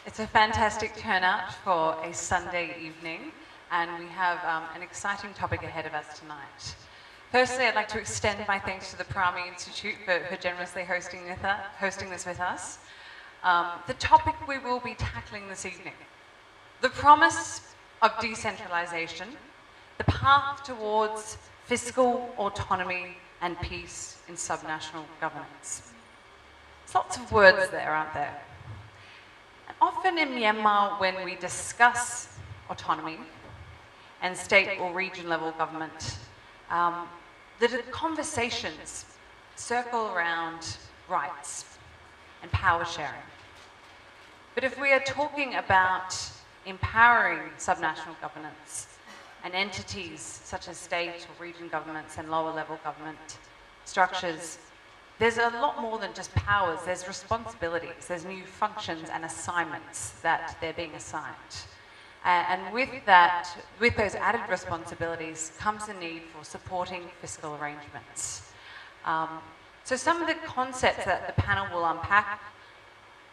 It's a fantastic turnout for a Sunday evening, and we have an exciting topic ahead of us tonight. Firstly, I'd like to extend my thanks to the Parami Institute for generously hosting this with us. The topic we will be tackling this evening, the promise of decentralization, the path towards fiscal autonomy and peace in subnational governance. There's lots of words there, aren't there? And often in Myanmar, when we discuss autonomy and state or region level government, the conversations circle around rights and power sharing. But if we are talking about empowering subnational governance and entities such as state or region governments and lower level government structures, there's a lot more than just powers. There's responsibilities, there's new functions and assignments that they're being assigned. And with that, with those added responsibilities comes a need for supporting fiscal arrangements. So some of the concepts that the panel will unpack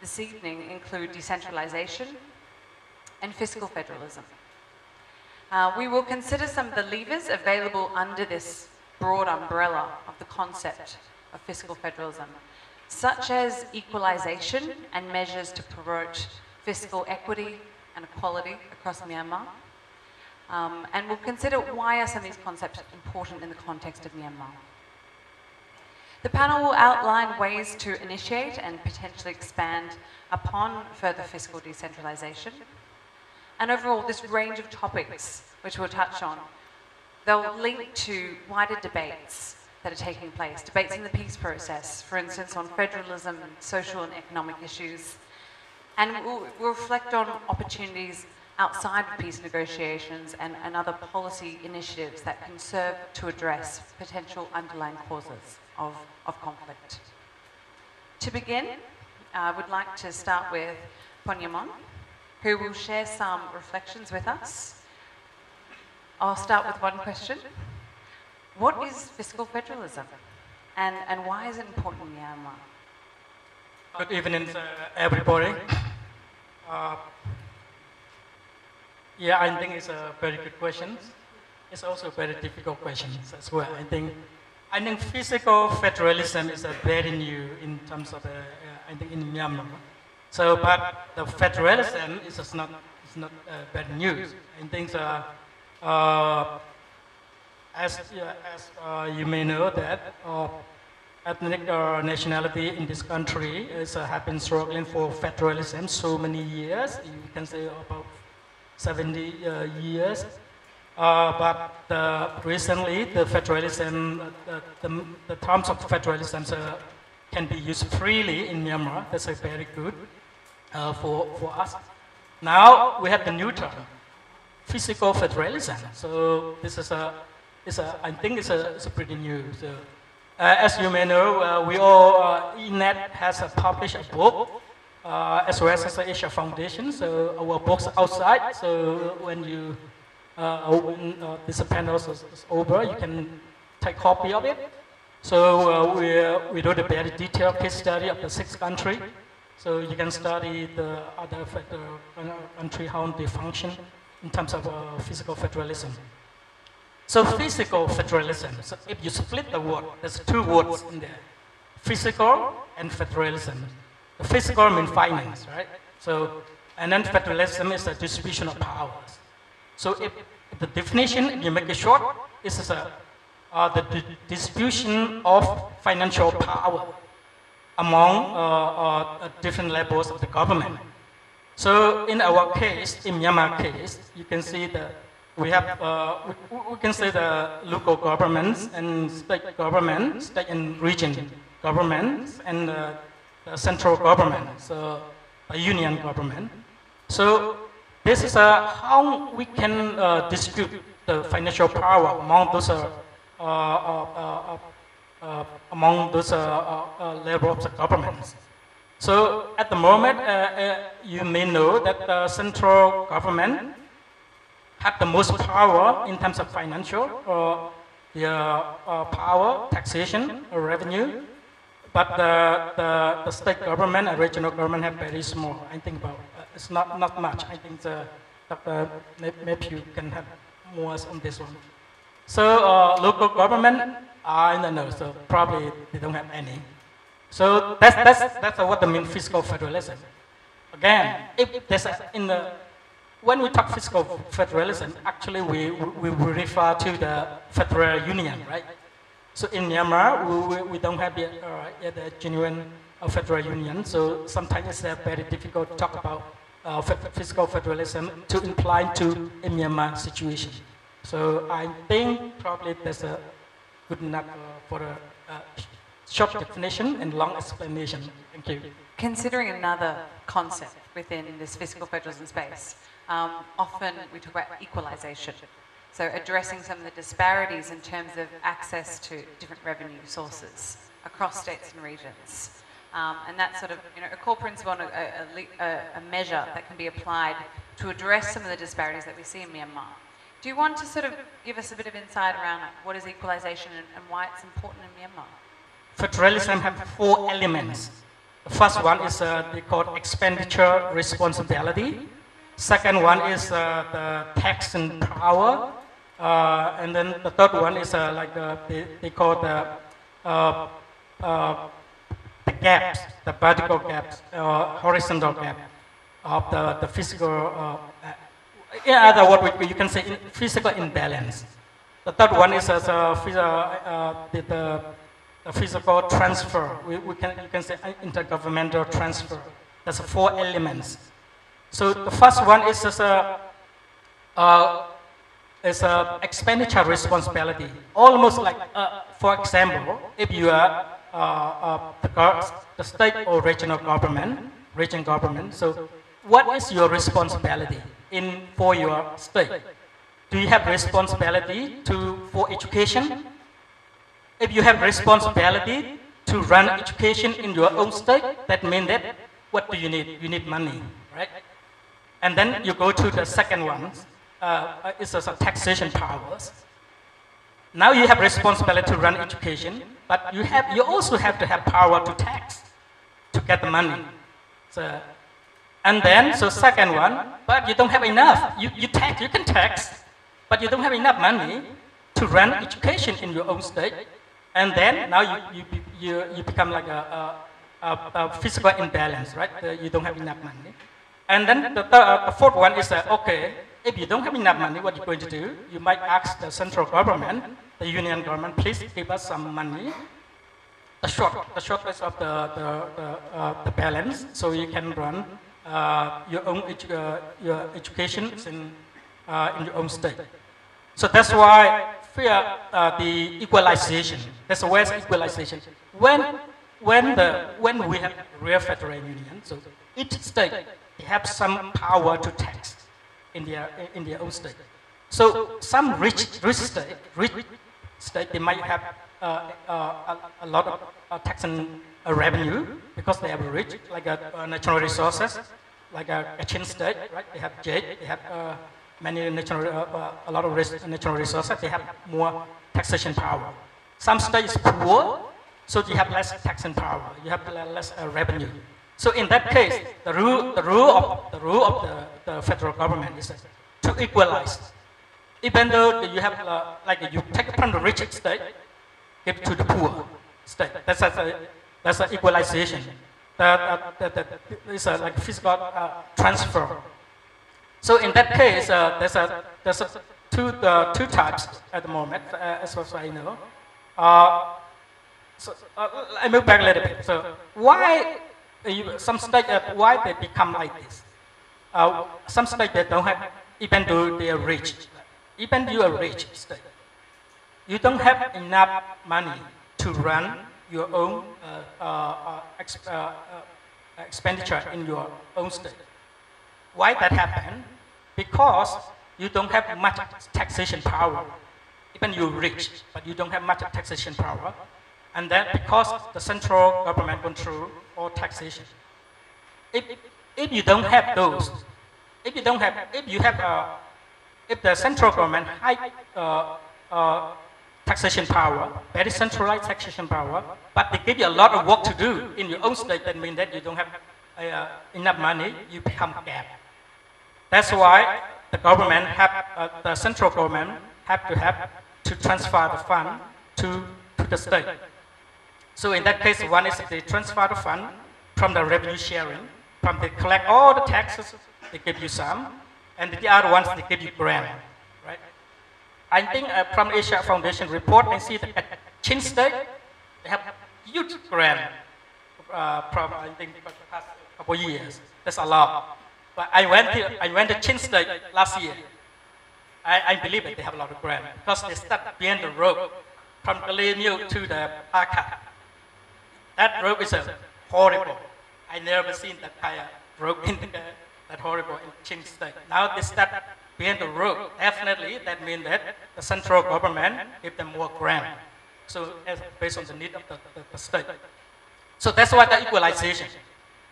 this evening include decentralization and fiscal federalism. We will consider some of the levers available under this broad umbrella of the concept of fiscal federalism, such as equalization and measures to promote fiscal equity and equality across Myanmar. And we'll consider why are some of these concepts important in the context of Myanmar. The panel will outline ways to initiate and potentially expand upon further fiscal decentralization. And overall, this range of topics which we'll touch on, they'll link to wider debates that are taking place, debates in the peace process, for instance, on federalism and social and economic issues. And we'll reflect on opportunities outside of peace negotiations and other policy initiatives that can serve to address potential underlying causes of conflict. To begin, I would like to start with Ponyamon, who will share some reflections with us. I'll start with one question. What is fiscal federalism, and why is it important in Myanmar? Good evening, everybody. Yeah, I think it's a very good question. It's also a very difficult question as well. I think fiscal federalism is very new in terms of, I think, in Myanmar. So, but the federalism is not very new. I think as you may know that ethnic nationality in this country have been struggling for federalism so many years. You can say about 70 years. But recently, the federalism, the terms of federalism can be used freely in Myanmar. That's very good for us. Now we have the new term, fiscal federalism. So this is I think it's a pretty new. So, as you may know, we all, ENET has published a book, as well as the Asia Foundation. So our book's outside. So when you, when this panel is over, you can take a copy of it. So we do the very detailed case study of the 6 countries. So you can study the other country, how they function in terms of fiscal federalism. So fiscal federalism, so if you split the word, there's 2 words in there, fiscal and federalism. The fiscal means finance, right? So, and then federalism is the distribution of powers. So if the definition, if you make it short, is the distribution of financial power among different levels of the government. So in our case, in Myanmar case, you can see that we have, we can say the local governments and state government, state and region governments, and the central government, so a union government. So this is how we can distribute the financial power among those levels of governments. So at the moment, you may know that the central government have the most power in terms of financial, power, taxation, revenue, but the state government and regional government have very small. I think about it's not much. I think Dr. Maybe you can have more on this one. So local government, I don't know. So probably they don't have any. So that's what I mean fiscal federalism. Again, if there's when we talk fiscal federalism, actually we refer to the federal union, right? So in Myanmar, we don't have the genuine federal union. So sometimes it's very difficult to talk about fiscal federalism to imply to a Myanmar situation. So I think probably there's a good enough for a short definition and long explanation. Thank you. Considering another concept within this fiscal federalism space, often we talk about equalization. So addressing some of the disparities in terms of access to different revenue sources across states and regions. And that's sort of a core principle and a measure that can be applied to address some of the disparities that we see in Myanmar. Do you want to sort of give us a bit of insight around what is equalization and why it's important in Myanmar? Federalism has 4 elements. The first one is they call expenditure responsibility. Second one is the tax and power. And then the third one is they call the gaps, the vertical gaps, horizontal gap of the physical, in other words, you can say physical imbalance. The third one is the physical transfer. You can say intergovernmental transfer. There's 4 elements. So the first one is just expenditure responsibility. Almost like, for example, if you are the state or regional government, so what is your responsibility for your state? Do you have responsibility for education? If you have responsibility to run education in your own state, that means that what do you need? You need money, right? And then you go to the second one, it's a taxation powers. Now you have responsibility to run education, but you also have to have power to tax, to get the money. So, and then, second one, but you don't have enough. You can tax, but you don't have enough money to run education in your own state. And then now you become like a physical imbalance, right? You don't have enough money. And then the fourth one is okay, if you don't have enough money, what you're going to do? You might ask the central government, the union government, please give us some money. The shortness of the balance, so you can run your own your education in your own state. So that's why the equalization. That's the where's equalization. When we have real federal union, so each state they have some power to tax in their own state. So some rich state they might have a lot of tax and revenue because they have rich, like natural resources, like a Chin state, right? They have jade, they have many a lot of natural resources. They have more taxation power. Some states poor, so you have less tax and power. You have less revenue. So in that case, the rule of the federal government is to equalize. Even though you have you take from the rich state, give to the poor state. That's an equalization. It's like fiscal transfer. So in that case, there's two types at the moment, as far as I know. I move back a little bit. So why some states why they become like this? Some states they don't have, even though they are rich, even you are rich state, you don't have enough money to run your own expenditure in your own state. Why that happen? Because you don't have much taxation power. Even you're rich, but you don't have much taxation power. And that because the central government control all taxation. If you don't have those, if the central government taxation power, very centralized taxation power, but they give you a lot of work to do in your own state. That means that you don't have enough money, you become gap. That's why the government the central government have to transfer the fund to the state. So in that case, one is they transfer the fund from the revenue sharing, from they collect all the taxes, they give you some, and the other ones they give you grant, right? I think from Asia Foundation report, I see that at Chin State, they have huge grant from I think the past couple of years. That's a lot. But I went to Chin State last year. I believe that they have a lot of grant because they start behind the road from Galeno to the Aka. That road is horrible. I never seen that kind of road in that horrible in Chin State. Now they start behind the road. Definitely, that means that the central government give them more grant. So based on the need of the state. So that's why the equalization.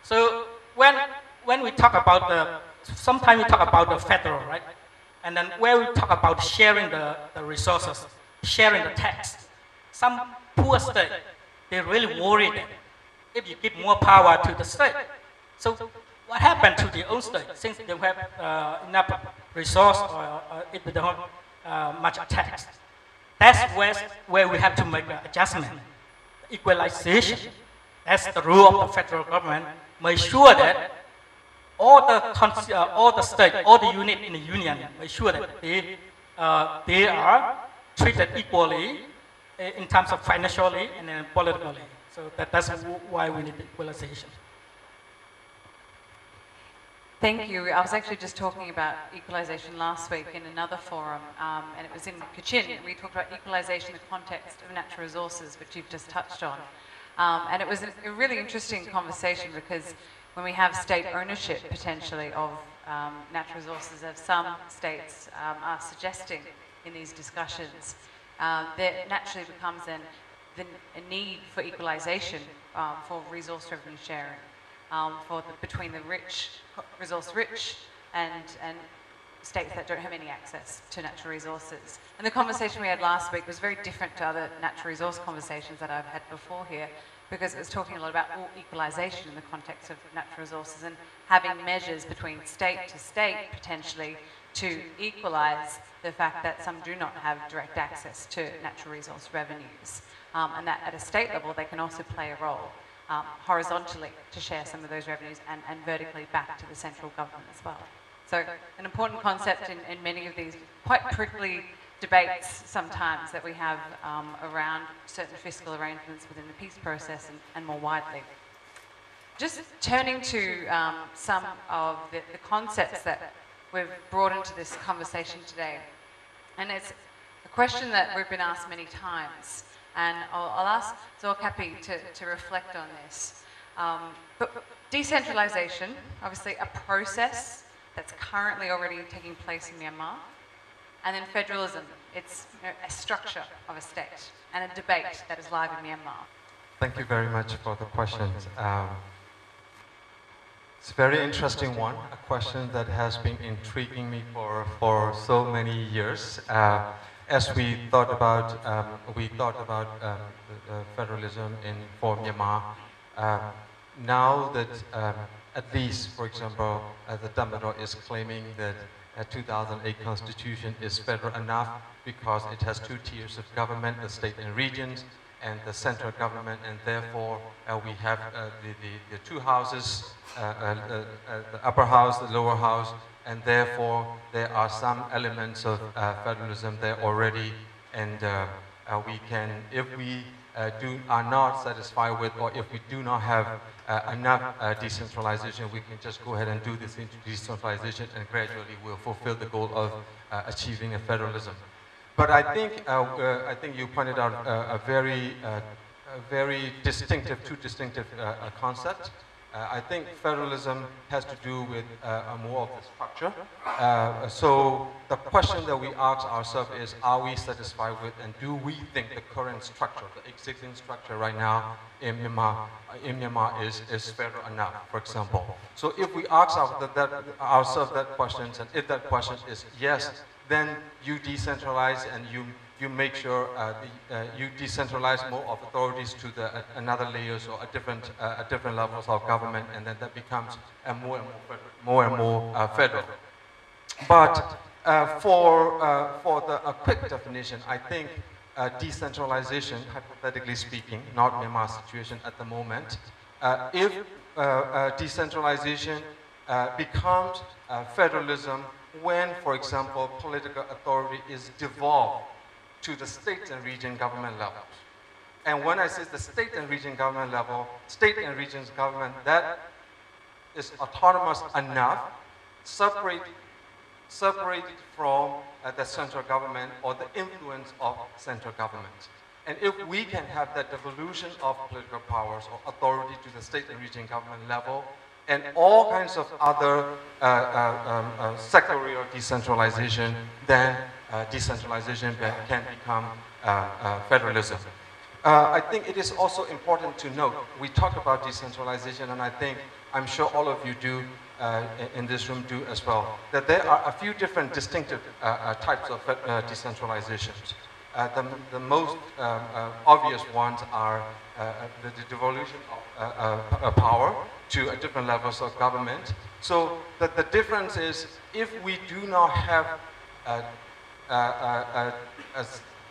So when we talk about sometimes we talk about the federal, right? And then where we talk about sharing the resources, sharing the tax, some poor state, they really worry that if you give more power to the state. So what happened to the own state since they have enough resource or if they don't have much tax? That's where we have to make an adjustment. Equalization, that's the rule of the federal government. Make sure that all the state, all the unit in the union, make sure that they are treated equally in terms of financially and then politically. So that's why we need equalization. Thank you. I was actually just talking about equalization last week in another forum, and it was in Kachin. We talked about equalization in the context of natural resources, which you've just touched on. And it was a really interesting conversation because when we have state ownership potentially of natural resources, as some states are suggesting in these discussions, there naturally becomes then a need for equalization for resource revenue sharing between the resource-rich and states that don't have any access to natural resources. And the conversation we had last week was very different to other natural resource conversations that I've had before here, because it was talking a lot about equalization in the context of natural resources and having measures between state to state potentially to equalize the fact that some do not have direct access to natural resource revenues. And that at a state level, they can also play a role horizontally to share some of those revenues and vertically back to the central government as well. So an important concept in many of these quite prickly debates sometimes that we have around certain fiscal arrangements within the peace process and more widely. Just turning to some of the concepts that we've brought into this conversation today. And it's a question that we've been asked many times. And I'll ask Kapi to reflect on this. But decentralization, obviously a process that's currently already taking place in Myanmar. And then federalism, it's a structure of a state and a debate that is live in Myanmar. Thank you very much for the questions. It's a very interesting one, a question that has been intriguing me for so many years. As we thought about federalism for Myanmar, now that at least, for example, the Damdaro is claiming that a 2008 constitution is federal enough because it has two tiers of government, the state and regions, and the central government, and therefore we have the two houses, the upper house, the lower house, and therefore there are some elements of federalism there already, and we can, if we are not satisfied with, or if we do not have enough decentralization, we can just go ahead and do this decentralization, and gradually we'll fulfill the goal of achieving a federalism. But I think you pointed out a very distinctive, two distinctive concepts. I think federalism has to do with more of the structure. So the question that we ask ourselves is, are we satisfied with, and do we think the current structure, the existing structure right now in Myanmar is federal enough, for example? So if we ask ourselves that question, and if that question is yes, then you decentralize and you make sure you decentralize more of authorities to the another layers or different levels of government, and then that becomes more and more federal. But for a quick definition, I think decentralization, hypothetically speaking, not Myanmar's situation at the moment, if decentralization becomes federalism when, for example, political authority is devolved to the state and region government levels. And when I say the state and region government level, state and regions government that is autonomous enough, separated from the central government or the influence of central government. And if we can have that devolution of political powers or authority to the state and region government level, and all kinds of other sectorial decentralization, then decentralization can become federalism. I think it is also important to note, we talk about decentralization, and I'm sure all of you do in this room do as well, that there are a few different distinctive types of decentralizations. The most obvious ones are the devolution of power to different levels of government. So the difference is, if we do not have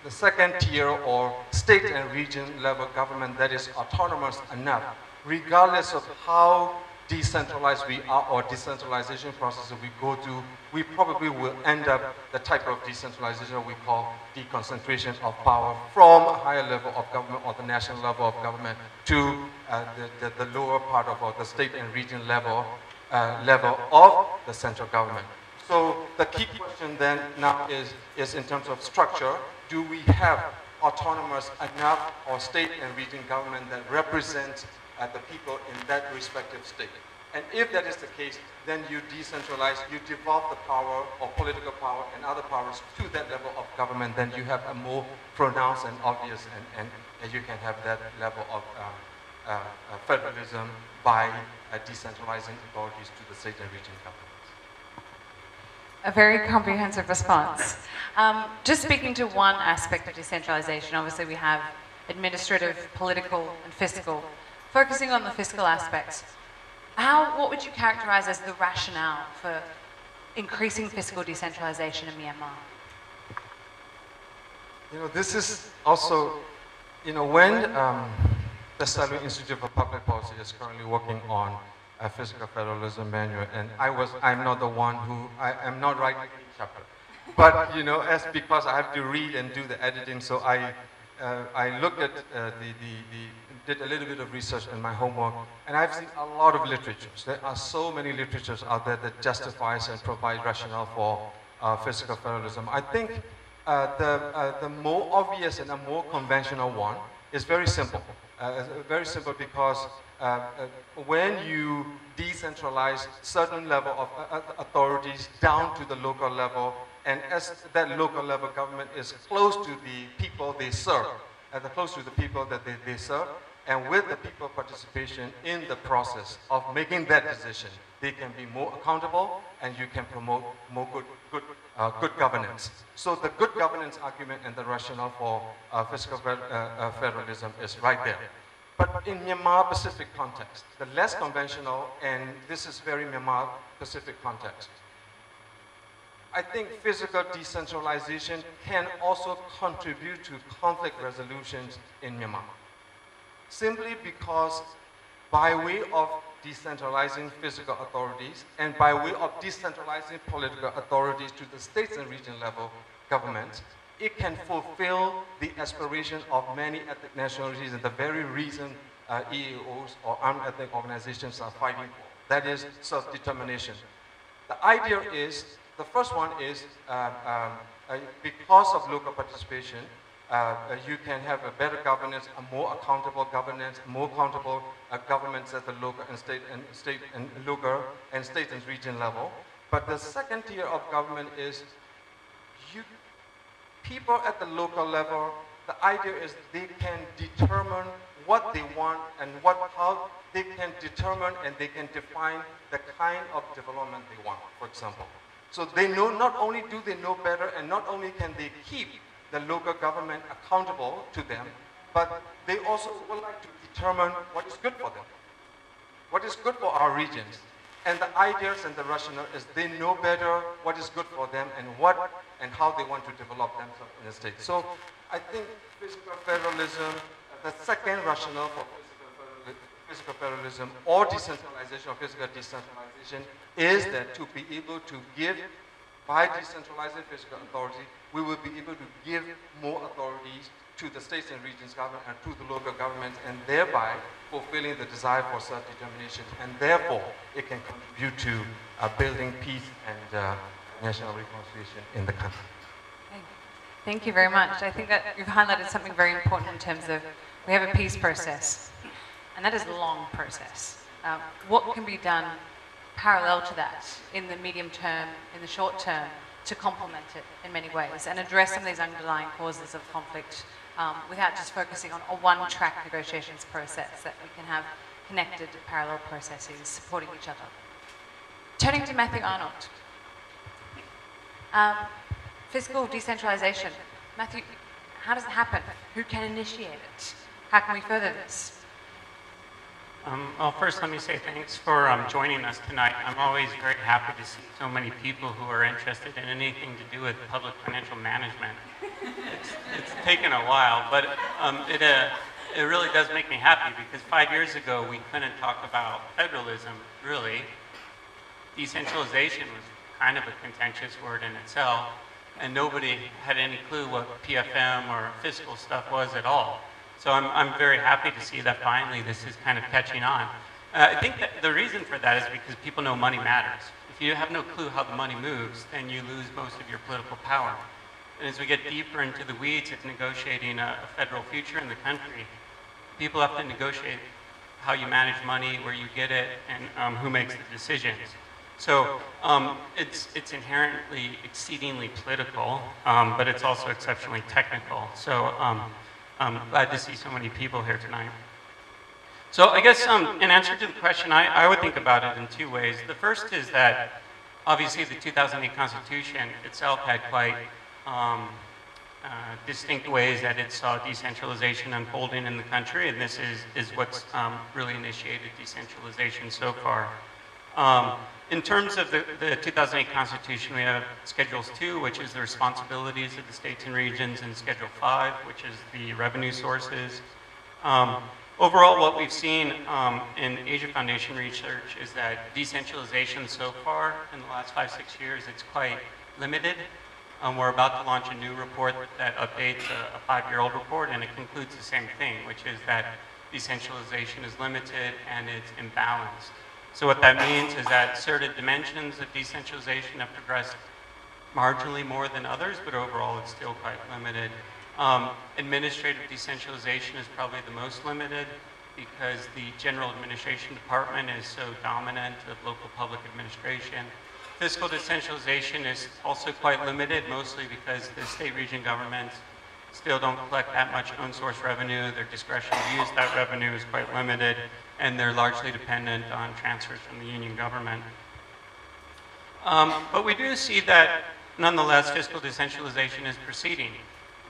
the second tier or state and region level government that is autonomous enough, regardless of how decentralized we are or decentralization process we go through, we probably will end up the type of decentralization we call deconcentration of power from a higher level of government or the national level of government to the lower part of the state and region level of the central government. So the key question then now is in terms of structure, do we have autonomous enough or state and region government that represents the people in that respective state? And if that is the case, then you decentralize, you devolve the power or political power and other powers to that level of government, then you have a more pronounced and obvious, and you can have that level of federalism by decentralizing authorities to the state and region governments. A very comprehensive response. Just speaking to one aspect of decentralization, obviously we have administrative, political, and fiscal. Focusing on the fiscal aspects, what would you characterize as the rationale for increasing fiscal decentralization in Myanmar? This is also, when the Salween Institute for Public Policy is currently working on a Fiscal Federalism manual, and I'm not the one who, I'm not writing any chapter. But, because I have to read and do the editing, so I looked at did a little bit of research in my homework, and I've seen a lot of literatures. There are so many literatures out there that justifies and provide rationale for fiscal federalism. I think the more obvious and a more conventional one is very simple. Very simple because when you decentralize certain level of authorities down to the local level, and as that local level government is close to the people they serve, close to the people that they serve, and with the people participation in the process of making that decision, they can be more accountable and you can promote more good governance. So the good governance argument and the rationale for fiscal federalism is right there. But in Myanmar Pacific context, the less conventional, and this is very Myanmar Pacific context, I think physical decentralization can also contribute to conflict resolutions in Myanmar. Simply because by way of decentralizing physical authorities and by way of decentralizing political authorities to the states and region level governments, it can fulfill the aspiration of many ethnic nationalities and the very reason EAOs or armed ethnic organizations are fighting for. That is self-determination. The idea is, the first one is because of local participation, you can have a better governance, a more accountable governance, more accountable governments at the local and state and region level. But the second tier of government is people at the local level. The idea is they can determine what they want and how they can determine and they can define the kind of development they want, for example. So they know, not only do they know better, and not only can they keep the local government accountable to them, but they also would like to determine what is good for them, what is good for our regions. And the ideas and the rationale is they know better what is good for them and what and how they want to develop themselves in the state. So I think fiscal federalism, the second rationale for fiscal federalism or decentralization or fiscal decentralization is that to be able to give, by decentralizing fiscal authority, we will be able to give more authorities to the states and regions government and to the local governments, and thereby fulfilling the desire for self-determination, and therefore it can contribute to building peace and national reconciliation in the country. Thank you very much. I think that you've highlighted something very important in terms of we have a peace process, and that is a long process. What can be done parallel to that in the medium term, in the short term, to complement it in many ways and address some of these underlying causes of conflict without just focusing on a one-track negotiations process, that we can have connected parallel processes supporting each other. Turning to Matthew Arnold. Fiscal decentralization. Matthew, how does it happen? Who can initiate it? How can we further this? Well, first let me say thanks for joining us tonight. I'm always very happy to see so many people who are interested in anything to do with public financial management. It's taken a while, but it really does make me happy, because 5 years ago we couldn't talk about federalism, really. Decentralization was kind of a contentious word in itself, and nobody had any clue what PFM or fiscal stuff was at all. So I'm very happy to see that finally this is kind of catching on. I think that the reason for that is because people know money matters. If you have no clue how the money moves, then you lose most of your political power. And as we get deeper into the weeds of negotiating a federal future in the country, people have to negotiate how you manage money, where you get it, and who makes the decisions. So it's inherently exceedingly political, but it's also exceptionally technical. So I'm glad to see so many people here tonight. So I guess in answer to the question, I would think about it in two ways. The first is that obviously the 2008 Constitution itself had quite distinct ways that it saw decentralization unfolding in the country, and this is what's really initiated decentralization so far. In terms of the 2008 Constitution, we have Schedules 2, which is the responsibilities of the states and regions, and Schedule 5, which is the revenue sources. Overall, what we've seen in Asia Foundation research is that decentralization so far in the last 5-6 years, it's quite limited. We're about to launch a new report that updates a 5-year-old report, and it concludes the same thing, which is that decentralization is limited and it's imbalanced. So what that means is that certain dimensions of decentralization have progressed marginally more than others, but overall it's still quite limited. Administrative decentralization is probably the most limited, because the General Administration Department is so dominant of local public administration. Fiscal decentralization is also quite limited, mostly because the state region governments still don't collect that much own source revenue. Their discretion to use that revenue is quite limited, and they're largely dependent on transfers from the union government. But we do see that, nonetheless, fiscal decentralization is proceeding.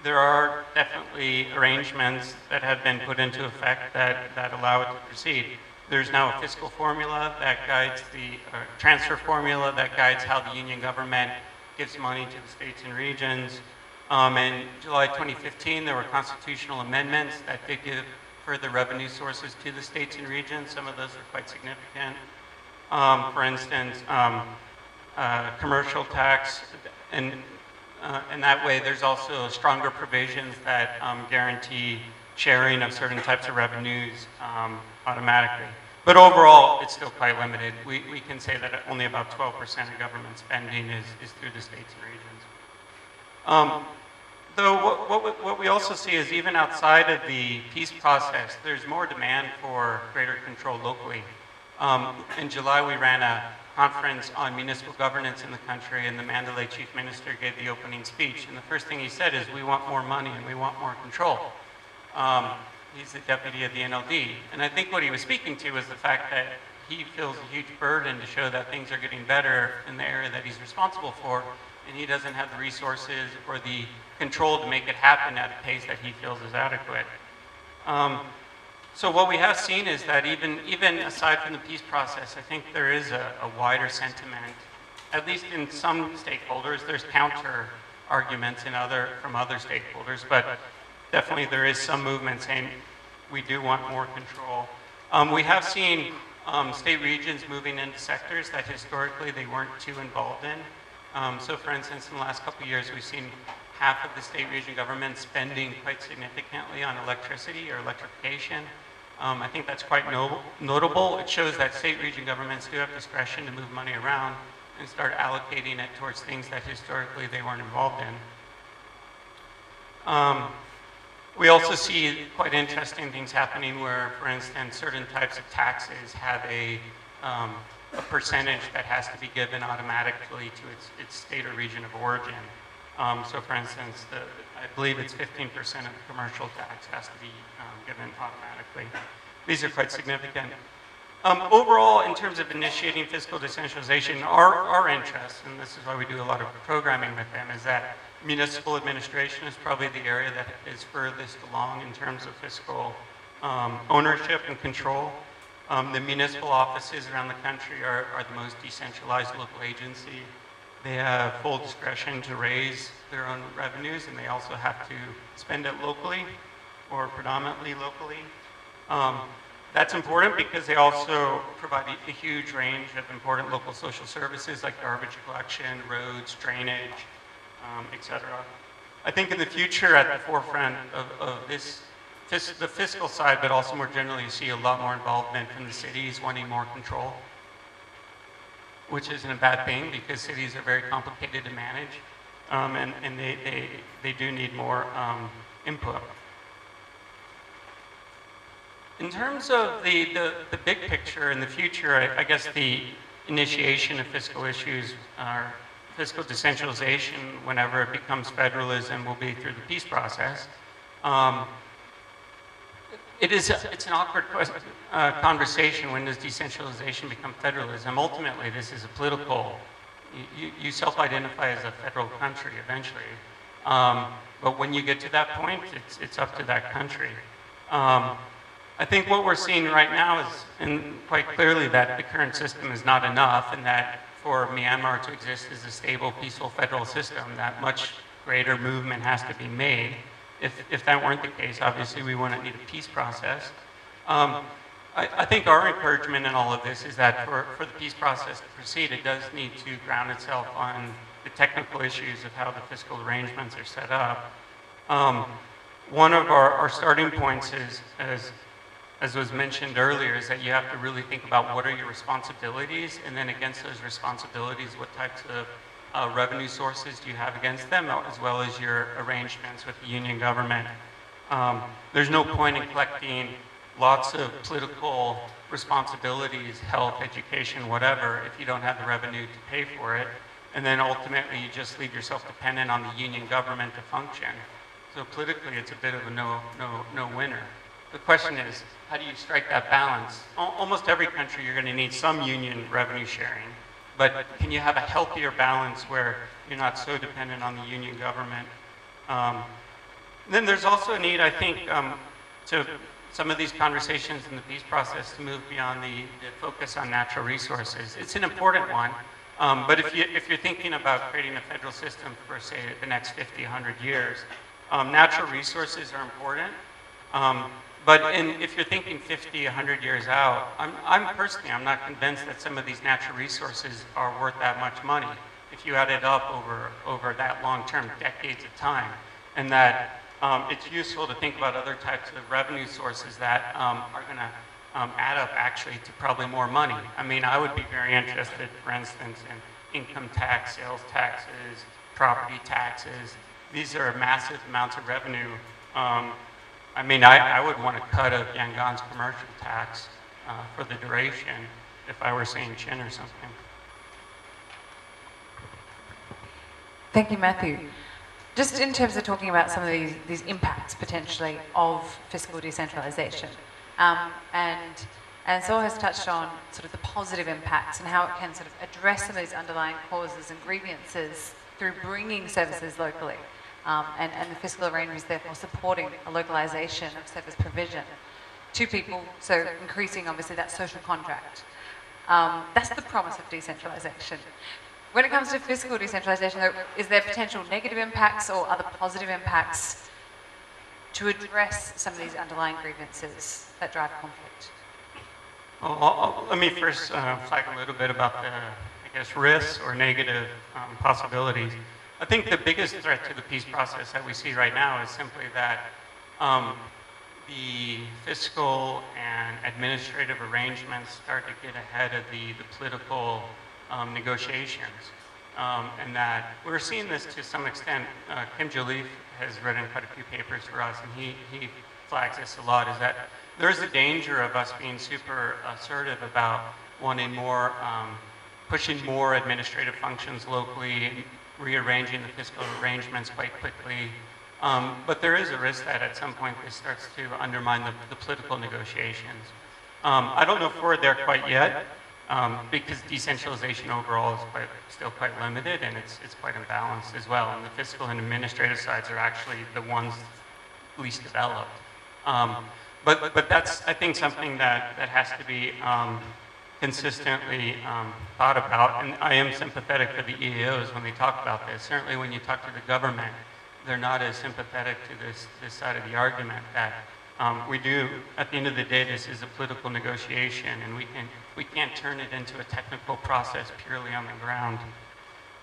There are definitely arrangements that have been put into effect that allow it to proceed. There's now a fiscal formula that guides the transfer formula that guides how the union government gives money to the states and regions. In July 2015, there were constitutional amendments that did give further revenue sources to the states and regions. Some of those are quite significant. For instance, commercial tax, and in that way, there's also stronger provisions that guarantee sharing of certain types of revenues automatically. But overall, it's still quite limited. We can say that only about 12% of government spending is through the states and regions. Though what we also see is, even outside of the peace process, there's more demand for greater control locally. In July, we ran a conference on municipal governance in the country, and the Mandalay Chief Minister gave the opening speech. And the first thing he said is, we want more money and we want more control. He's the deputy of the NLD. And I think what he was speaking to was the fact that he feels a huge burden to show that things are getting better in the area that he's responsible for, and he doesn't have the resources or the control to make it happen at a pace that he feels is adequate. So what we have seen is that even aside from the peace process, I think there is a wider sentiment, at least in some stakeholders. There's counter arguments from other stakeholders, but definitely there is some movement saying we do want more control. We have seen state regions moving into sectors that historically they weren't too involved in. So for instance, in the last couple of years, we've seen half of the state region government spending quite significantly on electricity or electrification. I think that's quite notable. It shows that state region governments do have discretion to move money around and start allocating it towards things that historically they weren't involved in. We also see quite interesting things happening where, for instance, certain types of taxes have a percentage that has to be given automatically to its state or region of origin. So for instance, I believe it's 15% of the commercial tax has to be given automatically. These are quite significant. Overall, in terms of initiating fiscal decentralization, our interest, and this is why we do a lot of programming with them, is that municipal administration is probably the area that is furthest along in terms of fiscal ownership and control. The municipal offices around the country are the most decentralized local agency. They have full discretion to raise their own revenues, and they also have to spend it locally or predominantly locally. That's important because they also provide a huge range of important local social services like garbage collection, roads, drainage, etc. I think in the future, at the forefront of the fiscal side, but also more generally, you see a lot more involvement from the cities wanting more control, which isn't a bad thing because cities are very complicated to manage, and they do need more input. In terms of the big picture in the future, I guess the initiation of fiscal issues or fiscal decentralization, whenever it becomes federalism, will be through the peace process. It's an awkward conversation. When does decentralization become federalism? Ultimately, this is a political, you self-identify as a federal country eventually. But when you get to that point, it's up to that country. I think what we're seeing right now is, and quite clearly, that the current system is not enough, and that for Myanmar to exist as a stable, peaceful federal system, that much greater movement has to be made. If that weren't the case, obviously we wouldn't need a peace process. I think our encouragement in all of this is that for the peace process to proceed, it does need to ground itself on the technical issues of how the fiscal arrangements are set up. One of our starting points is, as was mentioned earlier, is that you have to really think about what are your responsibilities, and then against those responsibilities, what types of revenue sources do you have against them, as well as your arrangements with the union government. There's no point in collecting lots of political responsibilities, health, education, whatever, if you don't have the revenue to pay for it. And then ultimately you just leave yourself dependent on the union government to function. So politically it's a bit of a no-winner. The question is, how do you strike that balance? Almost every country you're going to need some union revenue sharing, but can you have a healthier balance where you're not so dependent on the union government? Then there's also a need, I think, to some of these conversations in the peace process to move beyond the focus on natural resources. It's an important one, but if you're thinking about creating a federal system for, say, the next 50, 100 years, natural resources are important. But if you're thinking 50, 100 years out, I'm personally not convinced that some of these natural resources are worth that much money if you add it up over that long term, decades of time. And that it's useful to think about other types of revenue sources that are going to add up actually to probably more money. I mean, I would be very interested, for instance, in income tax, sales taxes, property taxes. These are massive amounts of revenue. I mean, I would want to cut of Yangon's commercial tax for the duration if I were saying Chin or something. Thank you, Matthew. Just in terms of talking about some of these impacts potentially of fiscal decentralization, and Saul has touched on sort of the positive impacts and how it can sort of address some of these underlying causes and grievances through bringing services locally. And the fiscal arrangement is therefore supporting a localisation of service provision to people, so increasing obviously that social contract. That's the promise of decentralisation. When it comes to fiscal decentralisation, though, is there potential negative impacts or other positive impacts to address some of these underlying grievances that drive conflict? Well, let me first flag a little bit about the, I guess, risks or negative possibilities. I think the biggest threat to the peace process that we see right now is simply that the fiscal and administrative arrangements start to get ahead of the political negotiations. And that we're seeing this to some extent. Kim Joliffe has written quite a few papers for us, and he flags this a lot, is that there's a danger of us being super assertive about wanting more, pushing more administrative functions locally, rearranging the fiscal arrangements quite quickly. But there is a risk that at some point this starts to undermine the political negotiations. I don't know if we're there quite yet, because decentralization overall is still quite limited, and it's quite imbalanced as well. And the fiscal and administrative sides are actually the ones least developed. But that's, I think, something that has to be consistently thought about. And I am sympathetic for the EAOs when they talk about this. Certainly when you talk to the government, they're not as sympathetic to this side of the argument that we do, at the end of the day, this is a political negotiation, and we can't turn it into a technical process purely on the ground.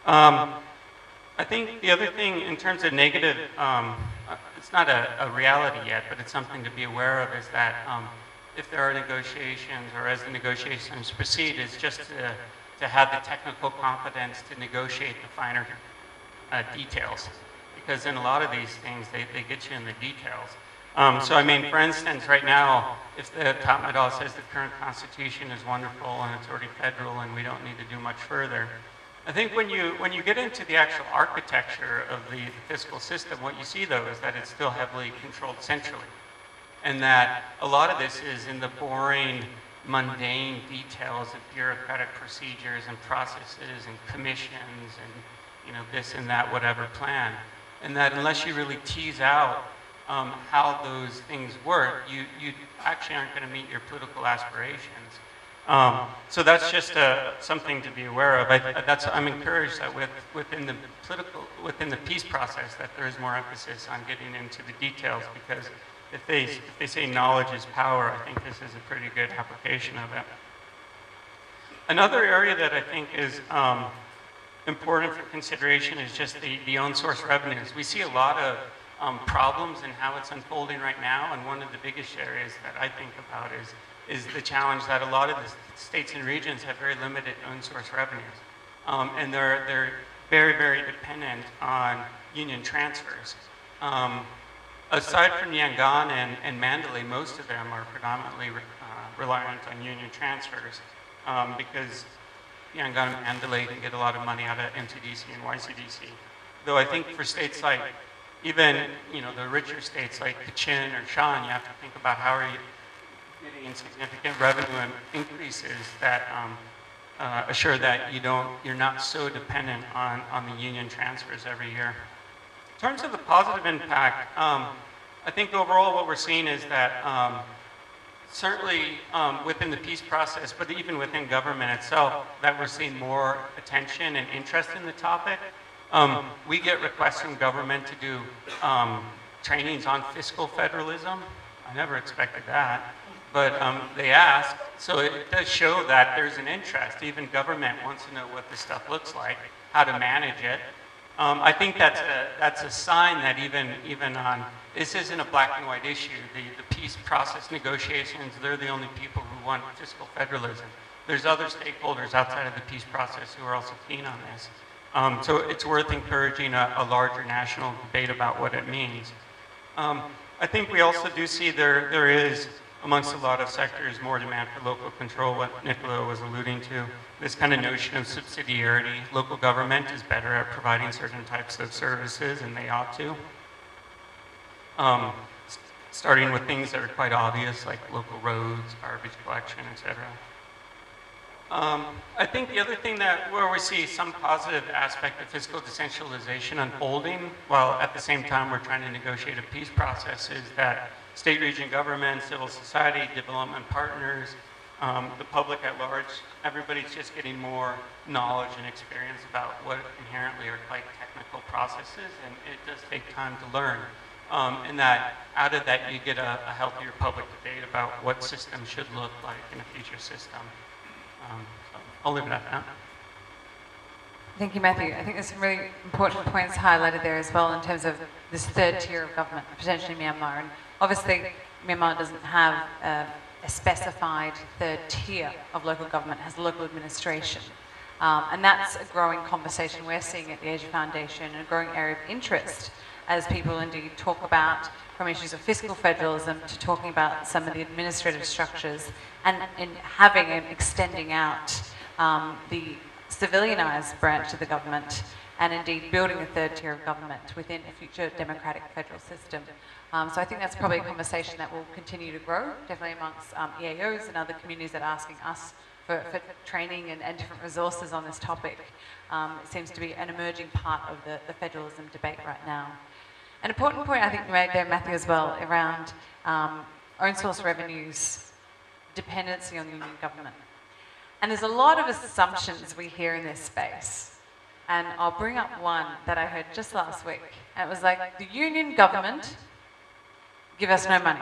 I think the other thing in terms of negative, it's not a reality yet, but it's something to be aware of, is that if there are negotiations, or as the negotiations proceed, is just to have the technical competence to negotiate the finer details. Because in a lot of these things, they get you in the details. So I mean, for instance, right now, if the Tatmadaw says the current constitution is wonderful and it's already federal and we don't need to do much further, I think when you get into the actual architecture of the fiscal system, what you see though is that it's still heavily controlled centrally. And that a lot of this is in the boring, mundane details of bureaucratic procedures and processes and commissions and this and that, whatever plan. And that unless you really tease out how those things work, you actually aren't going to meet your political aspirations. So that's just something to be aware of. I'm encouraged that within the peace process that there is more emphasis on getting into the details, because if they say knowledge is power, I think this is a pretty good application of it. Another area that I think is important for consideration is just the own source revenues. We see a lot of problems in how it's unfolding right now, and one of the biggest areas that I think about is the challenge that a lot of the states and regions have very limited own source revenues. And they're very, very dependent on union transfers. Aside from Yangon and Mandalay, most of them are predominantly reliant on union transfers because Yangon and Mandalay can get a lot of money out of MTDC and YCDC. Though I think for states like, even the richer states like Kachin or Shan, you have to think about how are you getting significant revenue increases that assure that you're not so dependent on the union transfers every year. In terms of the positive impact, I think overall what we're seeing is that certainly within the peace process, but even within government itself, that we're seeing more attention and interest in the topic. We get requests from government to do trainings on fiscal federalism. I never expected that, but they ask. So it does show that there's an interest. Even government wants to know what this stuff looks like, how to manage it. I think that's a sign that even on, this isn't a black and white issue. The peace process negotiations, they're the only people who want fiscal federalism. There's other stakeholders outside of the peace process who are also keen on this. So it's worth encouraging a larger national debate about what it means. I think we also do see there is, amongst a lot of sectors, more demand for local control, what Nicola was alluding to. This kind of notion of subsidiarity. Local government is better at providing certain types of services, and they ought to. Starting with things that are quite obvious, like local roads, garbage collection, etc. I think the other thing where we see some positive aspect of fiscal decentralization unfolding, while at the same time we're trying to negotiate a peace process, is that state region government, civil society, development partners, the public at large, everybody's just getting more knowledge and experience about what inherently are quite technical processes, and it does take time to learn. And that out of that you get a healthier public debate about what systems should look like in a future system. So I'll leave it at that. Thank you, Matthew. I think there's some really important points highlighted there as well in terms of this third tier of government, potentially Myanmar. And obviously, Myanmar doesn't have a specified third tier of local government, it has local administration. And that's a growing conversation we're seeing at the Asia Foundation, and a growing area of interest as people indeed talk about, from issues of fiscal federalism to talking about some of the administrative structures, and in having and extending out the civilianized branch of the government, and indeed building a third tier of government within a future democratic federal system. So I think that's probably a conversation that will continue to grow, definitely amongst EAOs and other communities that are asking us for training and different resources on this topic. It seems to be an emerging part of the federalism debate right now. An important point I think you made there, Matthew, as well, around own source revenues, dependency on the union government. And there's a lot of assumptions we hear in this space. And I'll bring up one that I heard just last week. And it was like, the union government give us no money.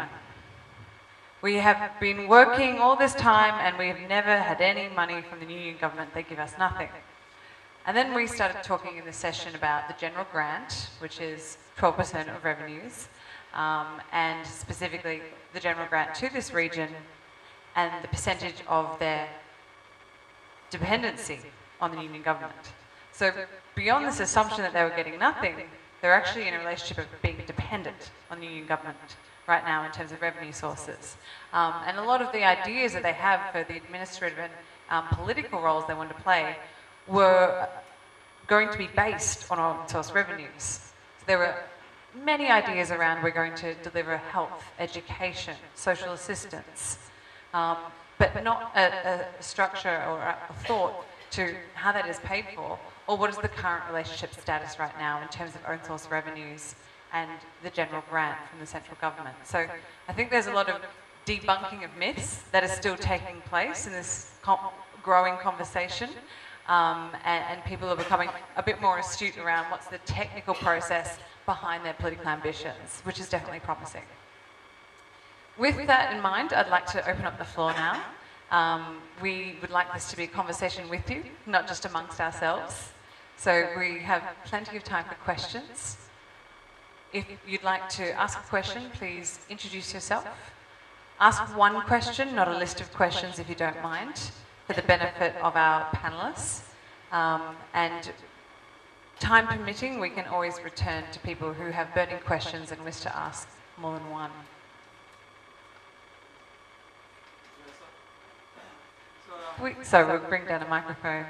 We have been working all this time and we have never had any money from the union government. They give us nothing. And then we started talking in this session about the general grant, which is 12% of revenues, and specifically the general grant to this region and the percentage of their dependency on the union government. So beyond this assumption that they were getting nothing, they're actually in a relationship of being dependent on the union government right now in terms of revenue sources. And a lot of the ideas that they have for the administrative and political roles they want to play were going to be based on own source revenues. So there were many ideas around we're going to deliver health, education, social assistance, but not a structure or a thought to how that is paid for, or what is the current relationship status right now in terms of own source revenues and the general grant from the central government. So I think there's a lot of debunking of myths that is still taking place in this growing conversation, and people are becoming a bit more astute around what's the technical process behind their political ambitions, which is definitely promising. With that in mind, I'd like to open up the floor now. We would like this to be a conversation with you, not just amongst ourselves. So we have plenty of time for questions. If you'd like to ask a question, please introduce yourself. Ask one question, not a list of questions if you don't mind, for the benefit of our panellists. And time permitting, we can always return to people who have burning questions and wish to ask more than one. So we'll bring down a microphone.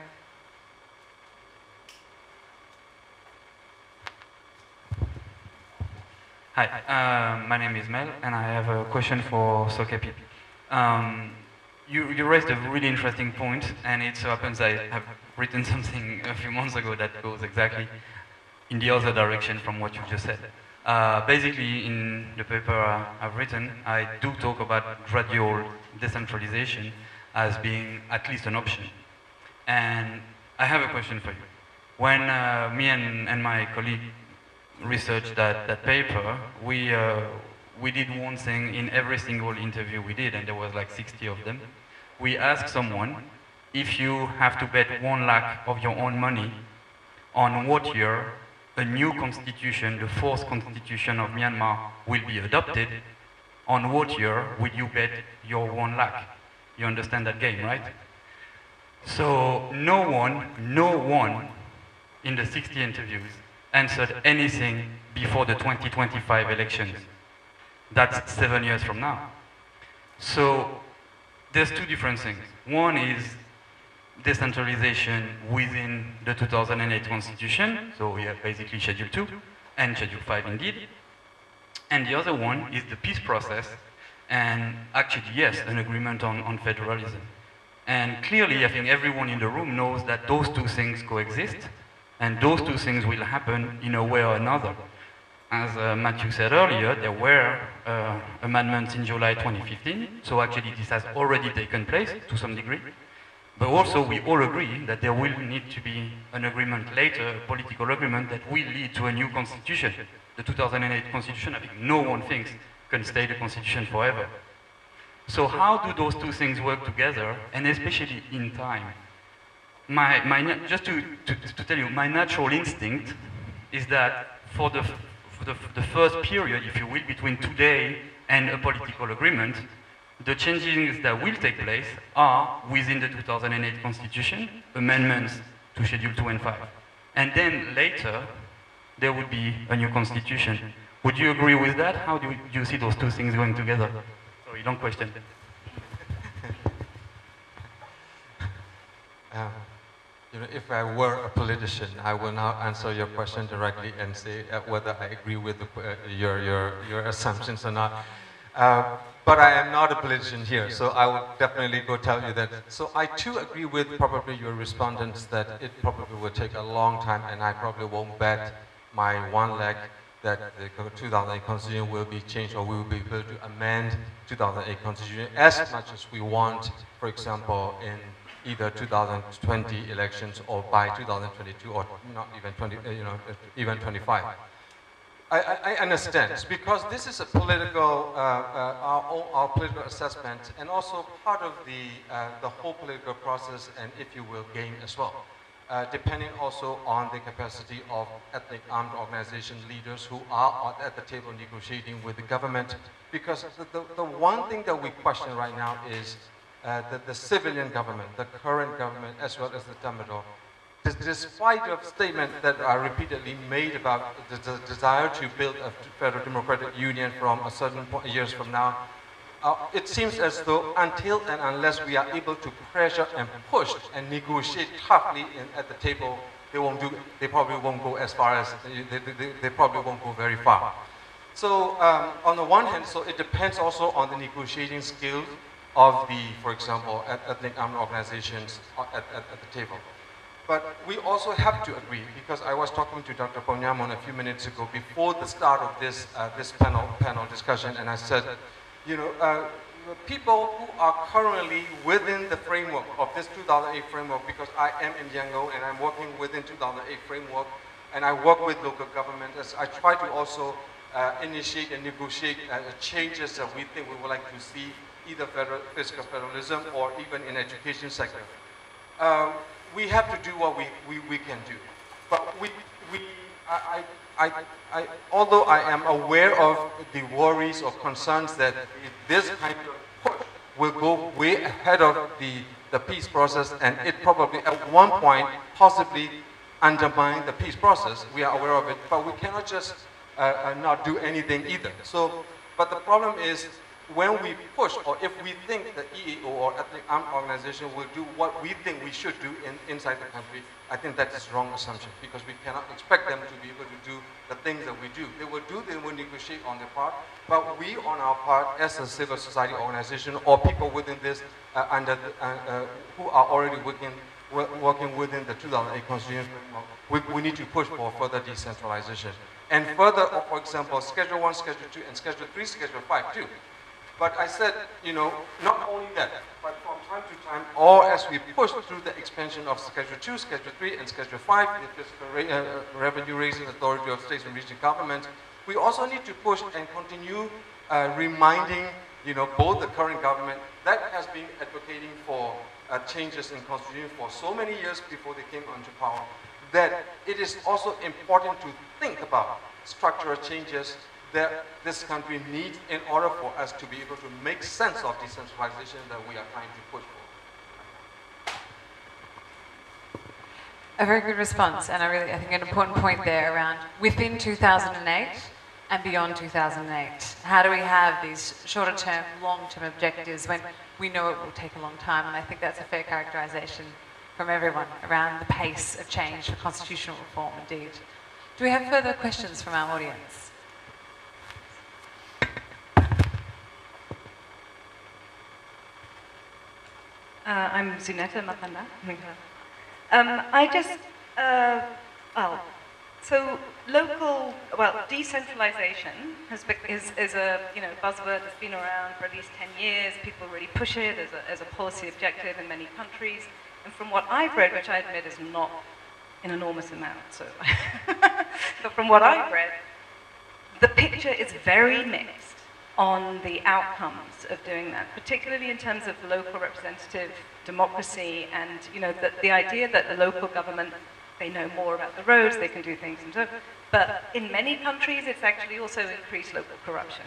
Hi, my name is Mel, and I have a question for Kapi. You raised a really interesting point, and it so happens I have written something a few months ago that goes exactly in the other direction from what you just said. Basically, in the paper I've written, I do talk about gradual decentralization as being at least an option. And I have a question for you. When me and my colleague researched that paper, we did one thing in every single interview we did, and there was like 60 of them. We asked someone, if you have to bet 1 lakh of your own money on what year a new constitution, the 4th constitution of Myanmar, will be adopted, on what year would you bet your 1 lakh? You understand that game, right? So no one in the 60 interviews answered anything before the 2025 elections. That's 7 years from now. So there's two different things. One is decentralization within the 2008 constitution, so we have basically Schedule 2 and Schedule 5 indeed. And the other one is the peace process, and actually, yes, an agreement on federalism. And clearly, I think everyone in the room knows that those two things coexist, and those two things will happen in a way or another. As Matthew said earlier, there were amendments in July 2015, so actually this has already taken place to some degree. But also we all agree that there will need to be an agreement later, a political agreement that will lead to a new constitution. The 2008 constitution, I think no one thinks can stay the constitution forever. So how do those two things work together, and especially in time? Just to tell you, my natural instinct is that for the first period, if you will, between today and a political agreement, the changes that will take place are within the 2008 Constitution, amendments to Schedule 2 and 5. And then later, there would be a new Constitution. Would you agree with that? How do you see those two things going together? Sorry, long question. If I were a politician, I will now answer your question directly and say whether I agree with your assumptions or not. But I am not a politician here, so I will definitely go tell you that. So I too agree with probably your respondents that it probably will take a long time, and I probably won't bet my one leg that the 2008 Constitution will be changed, or we will be able to amend 2008 Constitution as much as we want, for example, in either 2020 elections or by 2022 or not even even 25. I understand. It's because this is a political, our political assessment, and also part of the whole political process, and if you will, game as well. Depending also on the capacity of ethnic armed organization leaders who are at the table negotiating with the government. Because the one thing that we question right now is the civilian government, the current government, as well as the Tambador. Despite of statements that are repeatedly made about the desire to build a federal democratic union from a certain point, years from now, it seems as though until and unless we are able to pressure and push and negotiate toughly at the table, they probably won't go as far as, they probably won't go very far. So on the one hand, so it depends also on the negotiating skills of for example, ethnic armed organizations at the table. But we also have to agree, because I was talking to Dr. Ponyamon a few minutes ago before the start of this panel discussion, and I said, people who are currently within the framework of this 2008 framework, because I am in Yangon and I'm working within 2008 framework, and I work with local government as I try to also initiate and negotiate changes that we think we would like to see, either fiscal federalism or even in education sector. We have to do what we can do. But although I am aware of the worries or concerns that this kind of push will go way ahead of the peace process, and it probably at one point possibly undermine the peace process. We are aware of it, but we cannot just not do anything either. So, but the problem is, when we push, or if we think the EAO or ethnic armed organization will do what we think we should do inside the country, I think that is wrong assumption, because we cannot expect them to be able to do the things that we do. They will negotiate on their part, but we on our part as a civil society organization or people within this who are already working within the 2008 Constitution, we need to push for further decentralization. And further, for example, Schedule 1, Schedule 2, and Schedule 3, Schedule 5 too. But I said, not only that, but from time to time, or as we push through the expansion of Schedule 2, Schedule 3, and Schedule 5, the fiscal revenue raising authority of states and regional governments, we also need to push and continue reminding, both the current government that has been advocating for changes in constitution for so many years before they came onto power, that it is also important to think about structural changes that this country needs in order for us to be able to make sense of decentralization that we are trying to push for. A very good response, and I think an important point there around within 2008 and beyond 2008. How do we have these shorter term, long-term objectives when we know it will take a long time? And I think that's a fair characterization from everyone around the pace of change for constitutional reform, indeed. Do we have further questions from our audience? I'm Zuneta Matanda. I just, so decentralization is a buzzword that's been around for at least 10 years. People really push it as a policy objective in many countries. And from what I've read, which I admit is not an enormous amount, so but from what I've read, the picture is very mixed on the outcomes of doing that, particularly in terms of local representative democracy and the idea that the local government, they know more about the roads, they can do things and so. But in many countries, it's actually also increased local corruption,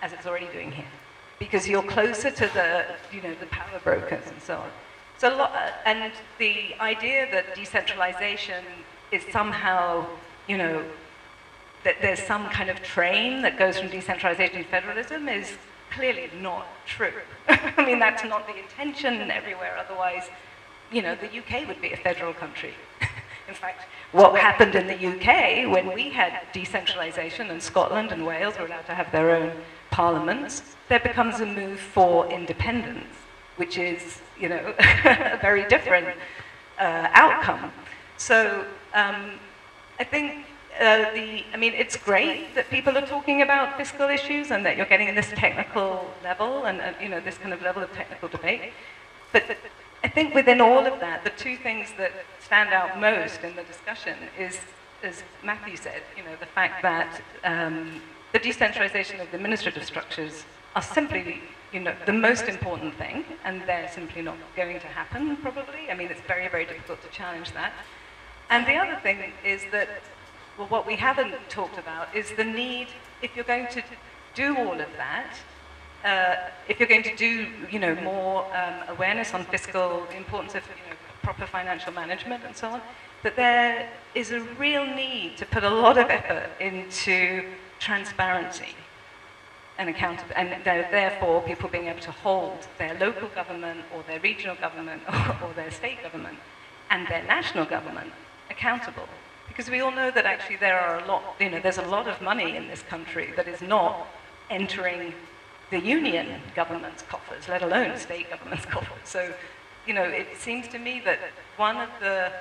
as it's already doing here, because you're closer to the the power brokers and so on. So and the idea that decentralization is somehow that there's some kind of train that goes from decentralization to federalism is clearly not true. I mean, that's not the intention everywhere. Otherwise, the UK would be a federal country. In fact, what happened in the UK when we had decentralization and Scotland and Wales were allowed to have their own parliaments, there becomes a move for independence, which is, a very different outcome. So I think it's great that people are talking about fiscal issues and that you're getting this technical level and this kind of level of technical debate. But I think within all of that, the two things that stand out most in the discussion is, as Matthew said, the fact that the decentralization of the administrative structures are simply, the most important thing, and they're simply not going to happen, probably. I mean, it's very, very difficult to challenge that. And the other thing is that, well, what we haven't talked about is the need, if you're going to do all of that, if you're going to do, more awareness on fiscal, the importance of, proper financial management and so on, that there is a real need to put a lot of effort into transparency and accountability, and therefore people being able to hold their local government or their regional government or their state government and their national government accountable. Because we all know that actually there are there's a lot of money in this country that is not entering the union government's coffers, let alone state government's coffers. So, it seems to me that one of the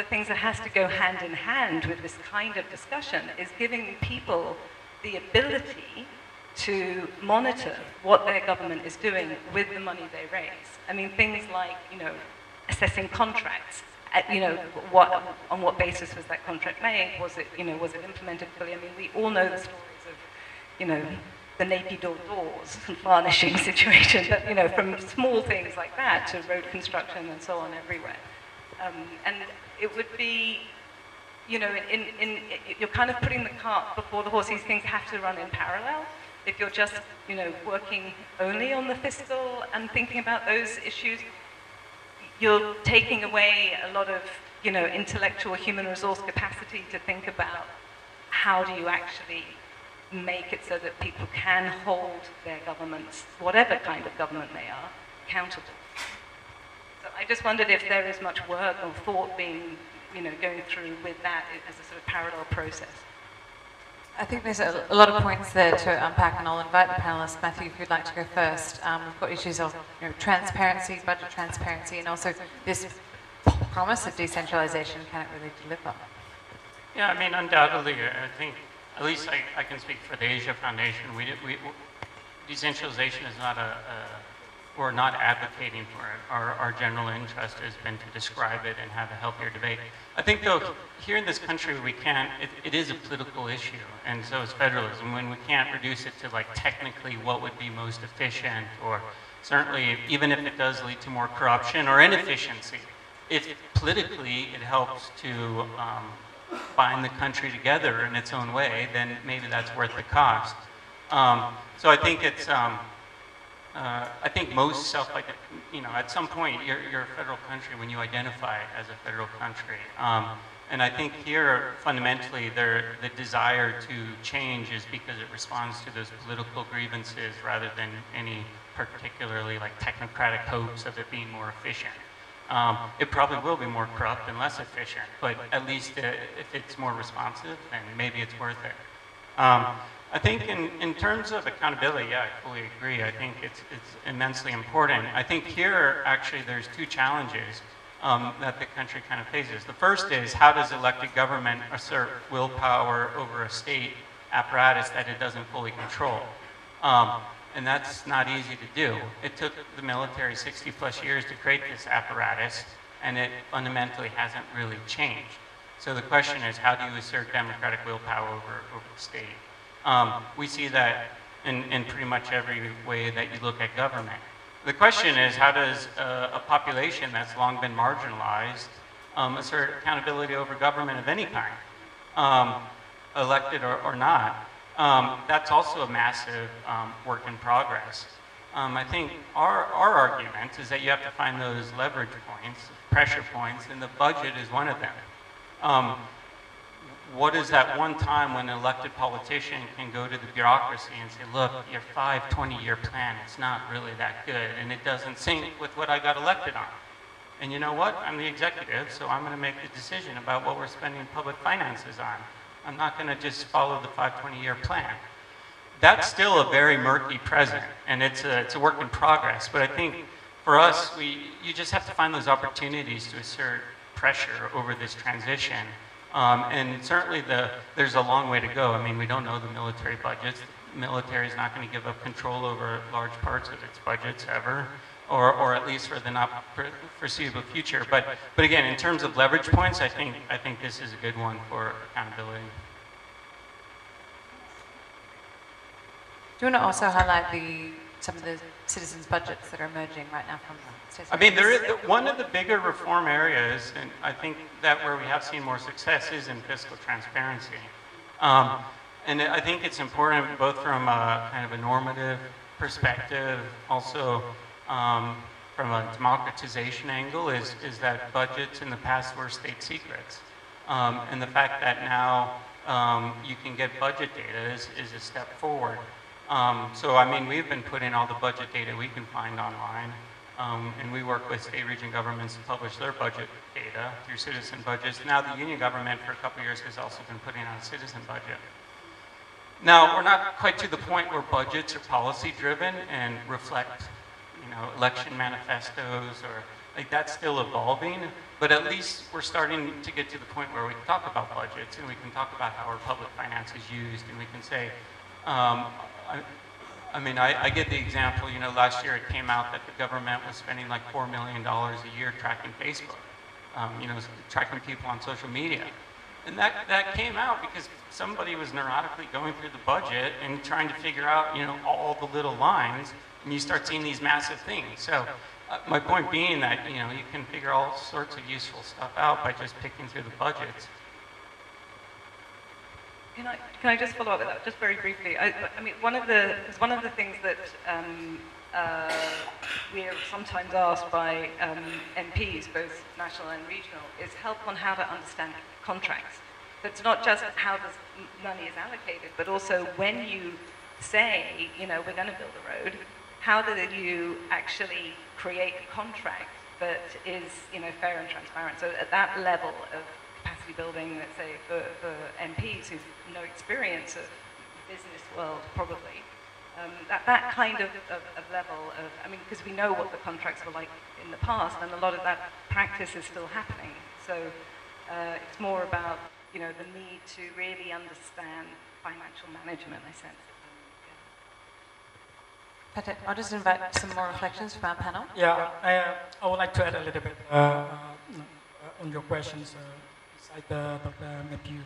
things that has to go hand in hand with this kind of discussion is giving people the ability to monitor what their government is doing with the money they raise. I mean, things like, assessing contracts. On what basis was that contract made? Was it implemented fully? I mean, we all know the stories of, the Napier doors and varnishing situation, but, from small things like that to road construction and so on everywhere. And it would be, you're kind of putting the cart before the horse. These things have to run in parallel. If you're just, working only on the fiscal and thinking about those issues, you're taking away a lot of, intellectual human resource capacity to think about how do you actually make it so that people can hold their governments, whatever kind of government they are, accountable. So I just wondered if there is much work or thought being, going through with that as a sort of parallel process. I think there's a lot of points there to unpack, and I'll invite the panelists. Matthew, if you'd like to go first. We've got issues of transparency, budget transparency, and also this promise of decentralization, can it really deliver? Yeah, I mean, undoubtedly, I think, at least I can speak for the Asia Foundation, decentralization is not we're not advocating for it. Our general interest has been to describe it and have a healthier debate. I think, though, here in this country, we can't, it is a political issue, and so is federalism. When we can't reduce it to, like, technically what would be most efficient, or certainly, even if it does lead to more corruption or inefficiency, if politically it helps to bind the country together in its own way, then maybe that's worth the cost. So I think it's, I think most at some point you're a federal country when you identify as a federal country. And I think here, fundamentally, the desire to change is because it responds to those political grievances rather than any particularly like technocratic hopes of it being more efficient. It probably will be more corrupt and less efficient, but at least if it's more responsive, then maybe it's worth it. I think in terms of accountability, yeah, I fully agree. I think it's immensely important. I think here, actually, there's two challenges that the country kind of faces. The first is, how does elected government assert willpower over a state apparatus that it doesn't fully control? And that's not easy to do. It took the military 60 plus years to create this apparatus, and it fundamentally hasn't really changed. So the question is, how do you assert democratic willpower over the state? We see that in pretty much every way that you look at government. The question is, how does a population that's long been marginalized assert accountability over government of any kind, elected or not? That's also a massive work in progress. I think our argument is that you have to find those leverage points, pressure points, and the budget is one of them. What is that one time when an elected politician can go to the bureaucracy and say, look, your 20-year plan, it's not really that good, and it doesn't sync with what I got elected on. And you know what? I'm the executive, so I'm going to make the decision about what we're spending public finances on. I'm not going to just follow the 20-year plan. That's still a very murky present, and it's a work in progress. But I think for us, you just have to find those opportunities to assert pressure over this transition. And certainly there's a long way to go. I mean, we don't know the military budgets. The military is not going to give up control over large parts of its budgets ever, or at least for the not foreseeable future. But again, in terms of leverage points, I think this is a good one for accountability. Do you want to also highlight some of the citizens' budgets that are emerging right now from the states? I mean, there is one of the bigger reform areas, and I think that where we have seen more success is in fiscal transparency. And I think it's important both from a kind of a normative perspective, also from a democratization angle, is that budgets in the past were state secrets. And the fact that now you can get budget data is a step forward. So, I mean, we've been putting all the budget data we can find online, and we work with state region governments to publish their budget data through citizen budgets. Now, the union government for a couple of years has also been putting out a citizen budget. Now, we're not quite to the point where budgets are policy-driven and reflect, election manifestos, or like that's still evolving, but at least we're starting to get to the point where we can talk about budgets, and we can talk about how our public finance is used, and we can say, I get the example, last year it came out that the government was spending like $4 million a year tracking Facebook, tracking people on social media. And that came out because somebody was neurotically going through the budget and trying to figure out, all the little lines, and you start seeing these massive things. So my point being that, you can figure all sorts of useful stuff out by just picking through the budgets. Can I just follow up with that, just very briefly? I mean, one of the things that we are sometimes asked by MPs, both national and regional, is help on how to understand contracts. So it's not just how the money is allocated, but also when you say, we're going to build a road, how do you actually create a contract that is, fair and transparent? So at that level of capacity building, let's say, for MPs who've no experience of the business world, probably, that kind of level of, because we know what the contracts were like in the past, and a lot of that practice is still happening. So it's more about, the need to really understand financial management, I sense. Patrick, I'll just invite some more reflections from our panel. Yeah, I would like to add a little bit on your questions. Like Dr. Matthew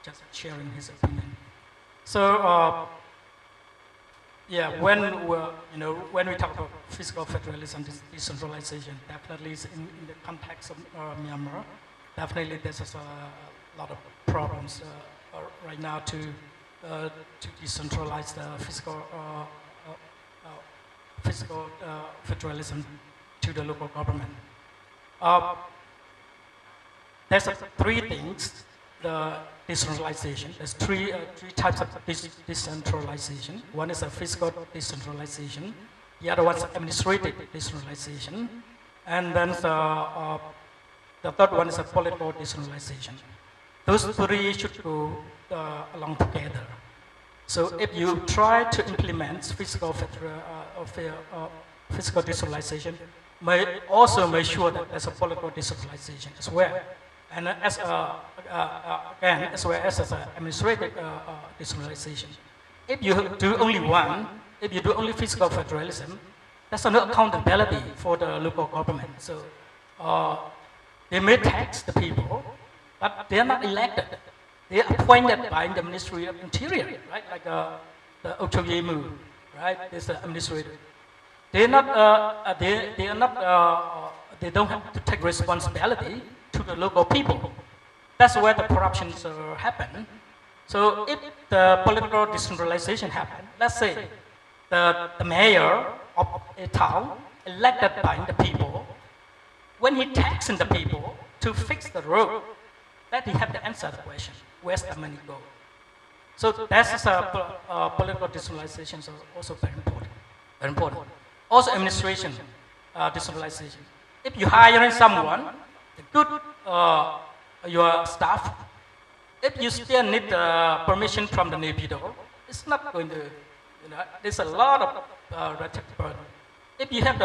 just sharing his opinion. So when we talk about fiscal federalism, decentralization, definitely is in the context of Myanmar. Definitely, there's a lot of problems right now to decentralize the fiscal federalism to the local government. There's three things, the decentralization. There's three types of decentralization. One is a fiscal decentralization. The other one is administrative decentralization. And then the third one is a political decentralization. those three should go along together. So if you try to implement fiscal decentralization, may also make sure that there's a political decentralization as well. And again, as well as administrative decentralization. If you do only one, if you do only fiscal federalism, there's no accountability for the local government. So they may tax the people, but they are not elected. They are appointed by the Ministry of Interior, right? Like the Ochoyemu, right? This administrator. They are not. They don't have to take responsibility to the local people. That's where the corruptions happen. So if the political decentralization happens, let's say the mayor of a town elected by the people, when he taxing the people to fix the road, that he have to answer the question, where's the money go? So that's political decentralization is also very important. Very important. Also administration decentralization. If you hire someone, good your staff, if you still need permission from the Naypyidaw, it's not going to, there's a lot of red tape burden. If you have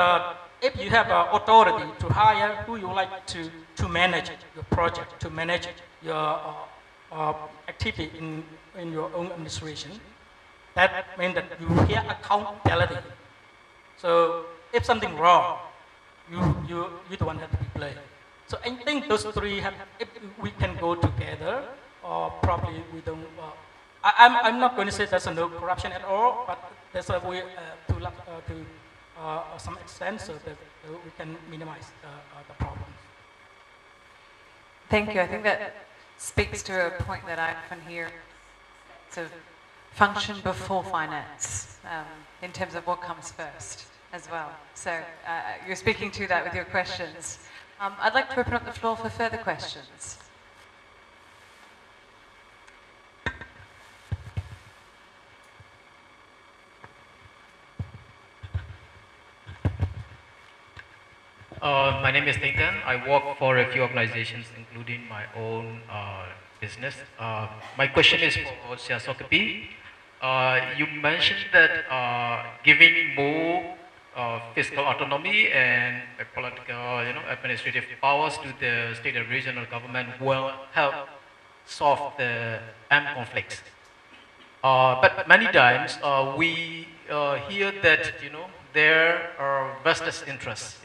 authority to hire who you like to manage your project, to manage your activity in your own administration, that means that you hear accountability. So if something wrong, you the one have to be blamed. So I think those three if we can go together, probably we don't. I'm not going to say there's no corruption at all, but there's a way to some extent so that we can minimize the problems. Thank you. I think that speaks to a point that I often hear, sort of function before finance, in terms of what comes first as well. So you're speaking to that with your questions. I'd like to open up the floor for further questions. My name is Nathan. I work for a few organizations, including my own business. My question is for Kapi. You mentioned that giving more fiscal autonomy and political, administrative powers to the state and regional government will help solve the armed conflicts. But many times we hear that there are vested interests,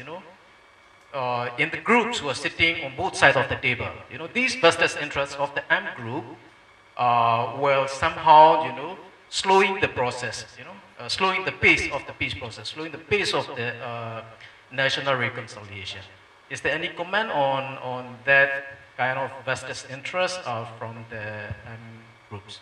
in the groups who are sitting on both sides of the table. These vested interests of the armed group will somehow, slowing the process, slowing the pace of the peace process, slowing the pace of the national reconciliation. Is there any comment on that kind of vested interest from the groups?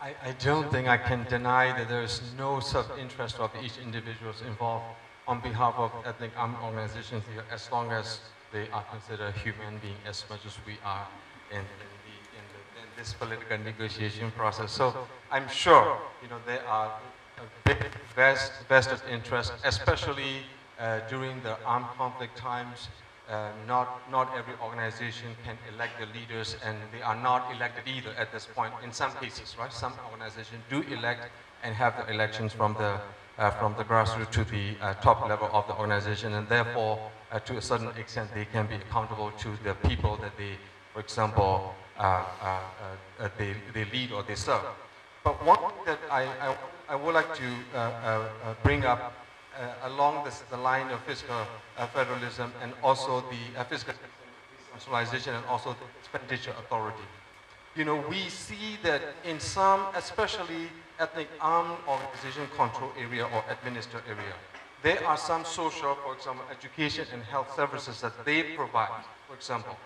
I don't think I can deny that there is no self-interest of each individual involved on behalf of ethnic armed organizations here, as long as they are considered human beings as much as we are in this political negotiation process. So I'm sure there are a big vested interest, especially during the armed conflict times. Not every organization can elect the leaders, and they are not elected either at this point in some cases, right? Some organizations do elect and have the elections from the grassroots to the top level of the organization, and therefore to a certain extent they can be accountable to the people that they, for example, they lead or they serve. But one thing that I would like to bring up along the line of fiscal federalism and also the fiscal decentralization and also the expenditure authority. We see that in some, especially ethnic armed organization control area or administered area, there are some social, for example, education and health services that they provide, for example.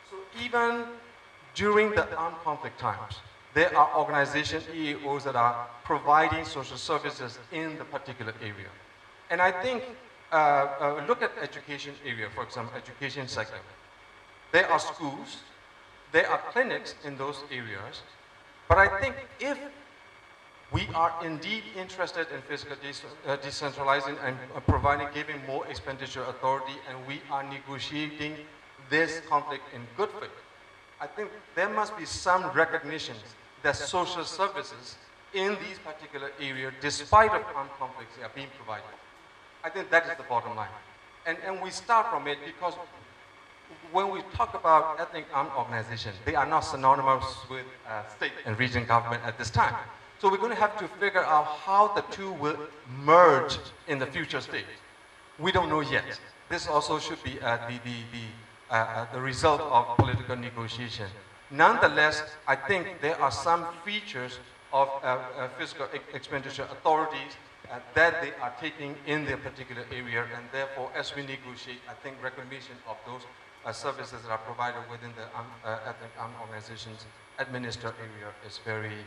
So even during the armed conflict times, there are organizations, EAOs, that are providing social services in the particular area. And I think, look at education area, for example, education sector. There are schools, there are clinics in those areas, but I think if we are indeed interested in fiscal decentralizing and giving more expenditure authority, and we are negotiating this conflict in good faith. I think there must be some recognition that social services in these particular areas, despite of armed conflicts, are being provided. I think that is the bottom line. And we start from it because when we talk about ethnic armed organizations, they are not synonymous with state and region government at this time. So we're going to have to figure out how the two will merge in the future state. We don't know yet. This also should be the result of political negotiation. Nonetheless, I think there are some features of fiscal expenditure authorities that they are taking in their particular area, and therefore, as we negotiate, I think recognition of those services that are provided within the ethnic armed organizations administered area is very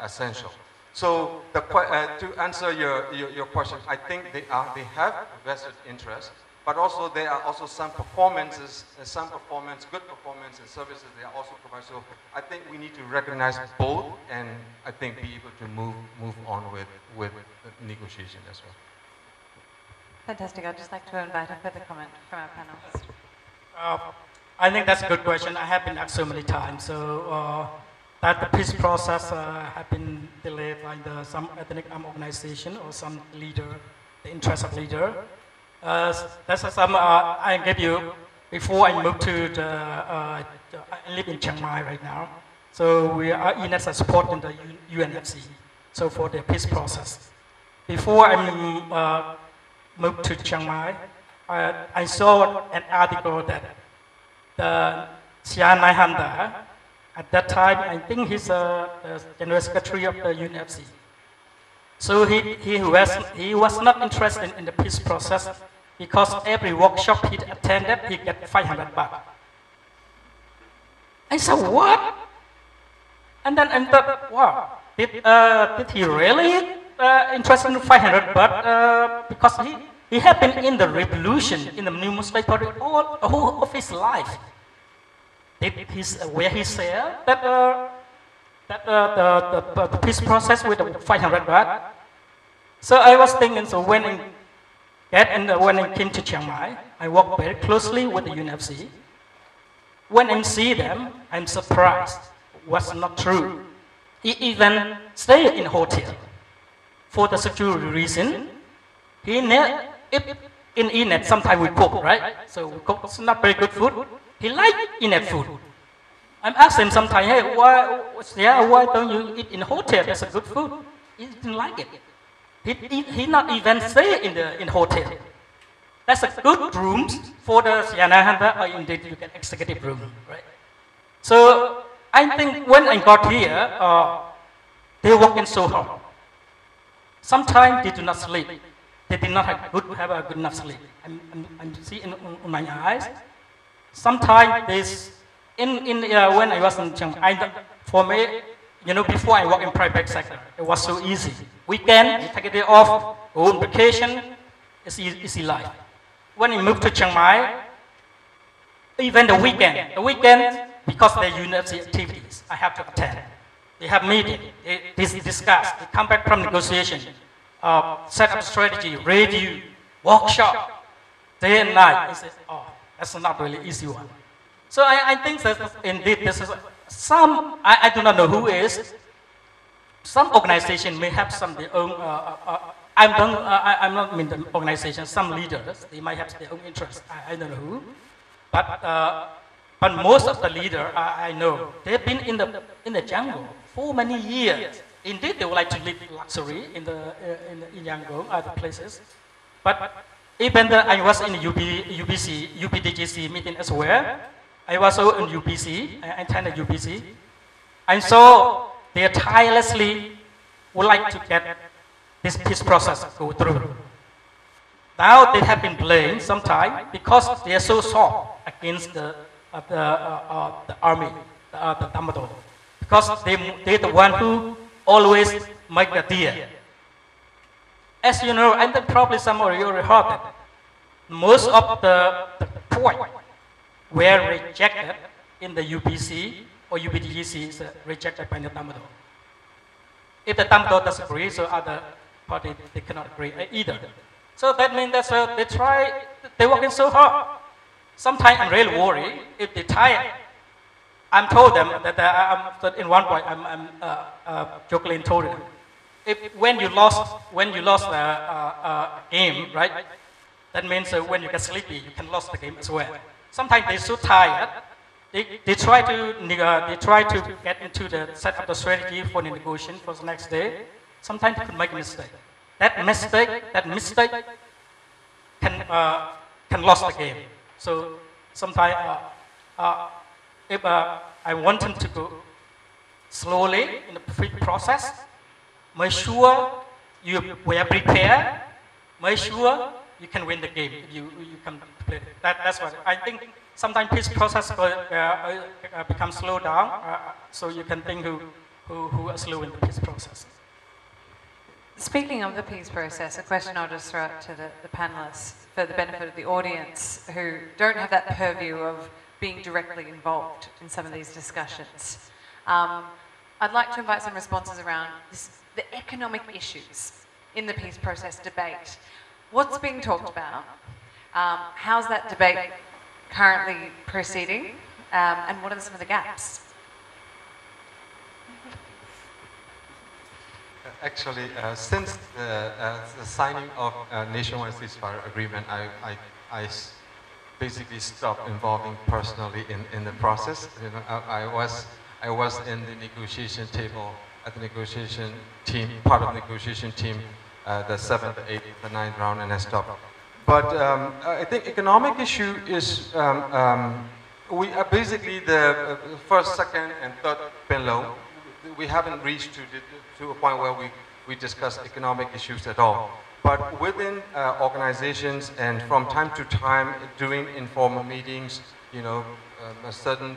essential. So to answer your question, I think they have vested interest, but also there are also some performances, good performance and services they are also provided. So I think we need to recognize both, and I think be able to move on with the negotiation as well. Fantastic. I'd just like to invite a further comment from our panelists. I think that's a good question. I have been asked so many times. So that the peace process have been delayed by some ethnic armed organization or some leader, the interest of leader. That's some I gave you before I moved to I live in Chiang Mai right now. So we are in as a support in the UNFC. So for the peace process. Before I moved to Chiang Mai, I saw an article that the Sian Naihanda, at that time, I think he's the General Secretary of the UNFC. So he was not interested in the peace process because every workshop he attended, he get 500 baht. I said, what? And then I thought, wow, did he really interested in 500 baht? Because he had been in the revolution, in the new Muslim party all of his life. Where he said that the peace process with the 500 baht. So I was thinking, so when I came to Chiang Mai, I worked very closely with the UNFC. When I see them, I'm surprised. Was not true. He even stayed in a hotel for the security reason. In Inet, sometimes we cook, right? So we cook, it's not very good food. He liked Inet food. I'm asking him sometimes, hey, why don't you eat in a hotel? That's a good food. He didn't like it. He not even stay in the hotel. That's a good rooms for the Sianahanda, or indeed you get executive room, right? So I think when I got here, they working so hard. Sometimes they do not sleep. They did not have a good enough sleep. I'm seeing in my eyes. Sometimes when I was in Chiang Mai, for me, before I work in private sector, it was so easy. Weekend, you take a day off, go on vacation, it's easy life. When I moved to Chiang Mai, even the weekend, because they're university activities, I have to attend. They have meeting, they discuss, they come back from negotiation, set up strategy, review, workshop, day and night. I said, oh, that's not really easy one. So I think that indeed this is some, I do not know who is, some organization may have some their own, I'm not mean the organization, some leaders, they might have their own interest, I don't know who. But most of the leaders I know, they've been in the jungle for many years. Indeed, they would like to live luxury in Yangon, other places. But even though I was in the UPDGC meeting as well, I was also in UPC, I attended UPC. And so they tirelessly would like to get this peace process go through. Now they have been blamed sometimes because they are so soft against the army, the Damado. Because they're the one who always make the deal. As you know, and probably some of you already heard that most of the points were rejected in the UPC or UPDGC is rejected by the Damado. If the Damado doesn't agree, so other party they cannot agree either. So that means that they're working so hard. Sometimes I'm really worried if they try. I'm told them that in one point I'm jokingly told them, when you lost the game, right? That means when you get sleepy, you can lose the game as well. Sometimes they're so tired, they try to get into the set up the strategy for the negotiation for the next day. Sometimes they could make a mistake. That mistake can lose the game. So sometimes if I want them to go slowly in the process, make sure you were prepared, make sure you can win the game if you can play it. That's what I think. Sometimes peace process becomes slow down, so you can think who are slow in the peace process. Speaking of the peace process, a question I'll just throw out to the panelists for the benefit of the audience who don't have that purview of being directly involved in some of these discussions. I'd like to invite some responses around the economic issues in the peace process debate. What's being talked about? How's that debate currently proceeding? And what are some of the gaps? Actually, since the signing of nationwide ceasefire agreement, I basically stopped involving personally in the process. You know, I was in the negotiation table at the negotiation team, part of the negotiation team, the 7th, the 8th, the 9th round, and I stopped. But I think economic issue is we are basically the first, second, and third pillar. We haven't reached to a point where we discuss economic issues at all. But within organizations and from time to time during informal meetings, you know, a certain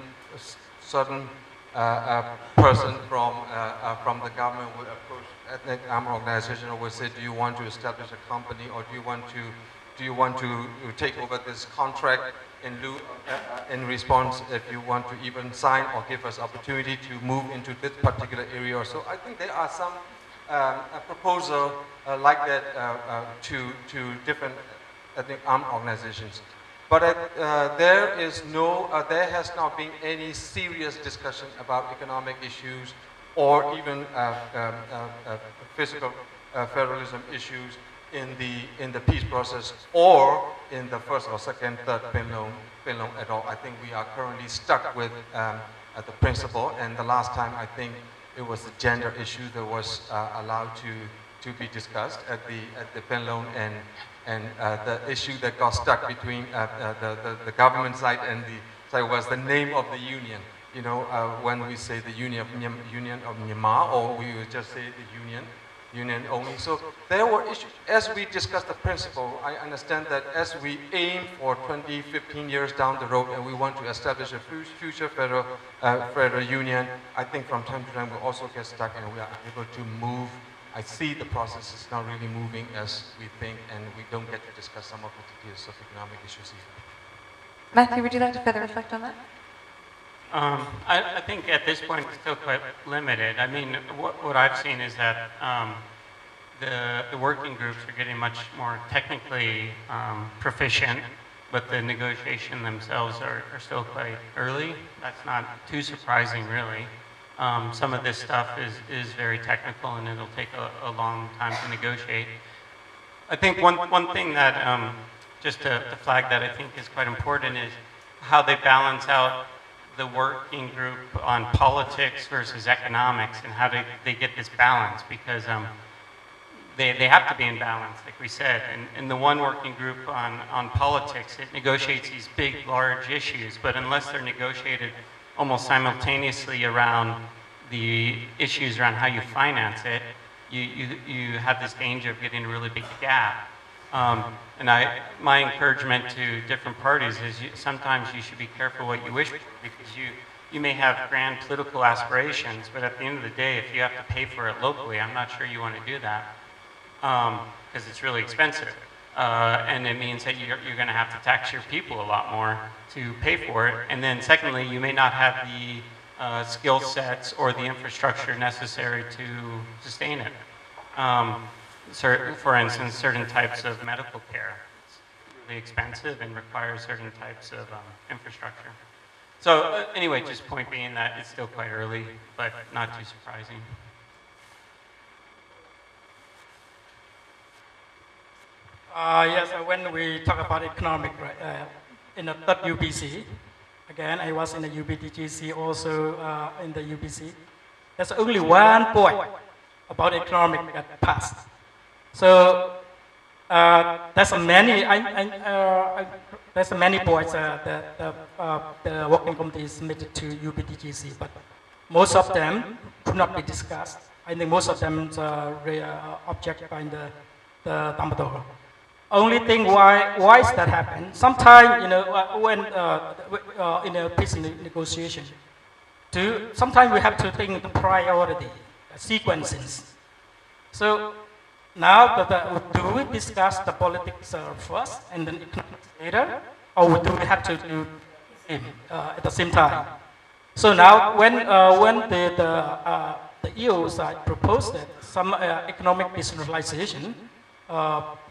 person from the government would approach ethnic armed organization and would say, do you want to establish a company, or do you want to take over this contract in response, if you want to even sign or give us opportunity to move into this particular area or so. I think there are some proposal like that to different ethnic armed organizations. But there has not been any serious discussion about economic issues or even fiscal federalism issues in the peace process or in the first or second, third Penlong at all. I think we are currently stuck with the principle, and the last time I think it was the gender issue that was allowed to be discussed at the Penlong, and the issue that got stuck between the government side and the side was the name of the union. You know, when we say the Union of Myanmar, or we would just say the union only. So there were issues. As we discussed the principle, I understand that as we aim for 20, 15 years down the road and we want to establish a future federal union, I think from time to time we'll also get stuck and we are able to move. I see the process is not really moving as we think, and we don't get to discuss some of the details of economic issues either. Matthew, would you like to further reflect on that? I think at this point it's still quite limited. I mean, what I've seen is that the working groups are getting much more technically proficient, but the negotiation themselves are still quite early. That's not too surprising, really. Some of this stuff is very technical, and it'll take a long time to negotiate. I think one thing that, just to flag that I think is quite important, is how they balance out the working group on politics versus economics, and how they get this balance, because they have to be in balance, like we said. And the one working group on politics, it negotiates these big, large issues, but unless they're negotiated almost simultaneously around the issues around how you finance it, you have this danger of getting a really big gap. And my encouragement to different parties is sometimes you should be careful what you wish for, because you may have grand political aspirations, but at the end of the day, if you have to pay for it locally, I'm not sure you want to do that, because it's really expensive. And it means that you're going to have to tax your people a lot more to pay for it. And then secondly, you may not have the skill sets or the infrastructure necessary to sustain it. For instance, certain types of medical care. prohibitively expensive and requires certain types of infrastructure. So anyway, just point being that it's still quite early, but not too surprising. Yes, when we talk about economic, in the third UBC, again, I was in the UBDGC, also in the UBC. There's only one point about economic that passed. So there's many points that the working committee submitted to UBDGC, but most of them could not be discussed. I think most of them are objected by the Tambador. Only thing why is that happen? Sometimes, you know, when in a peace negotiation, sometimes we have to think the priority, sequences. So now, do we discuss the politics first and then economics later, or do we have to do it at the same time? So now, when the EU side proposed that some economic decentralization,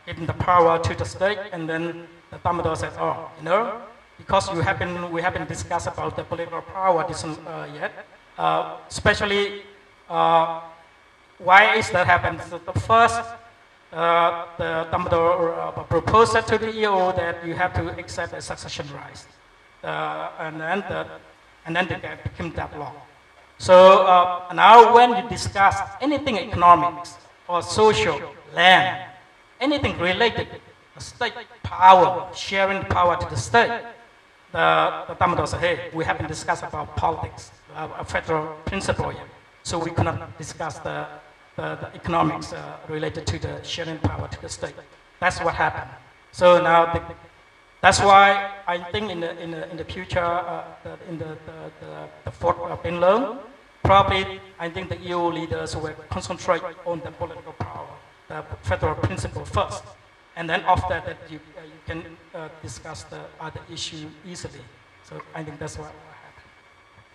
giving the power to the state, and then the Tambador said, oh, you know, because we haven't discussed about the political power yet, especially why is that happened? So the first, the Tambador proposed to the EU that you have to accept a succession rights, and then they became that law. So now when you discuss anything economics or social, land, anything related to state power, sharing power to the state, the Tambador said, hey, we haven't discussed about politics, a federal principle yet. So we cannot discuss the economics related to the sharing power to the state. That's what happened. So now that's why I think in the future, in the fourth Bin loan, probably I think the EU leaders will concentrate on the political power, the federal principle first, and then after that you can discuss the other issue easily. So I think that's what will happen.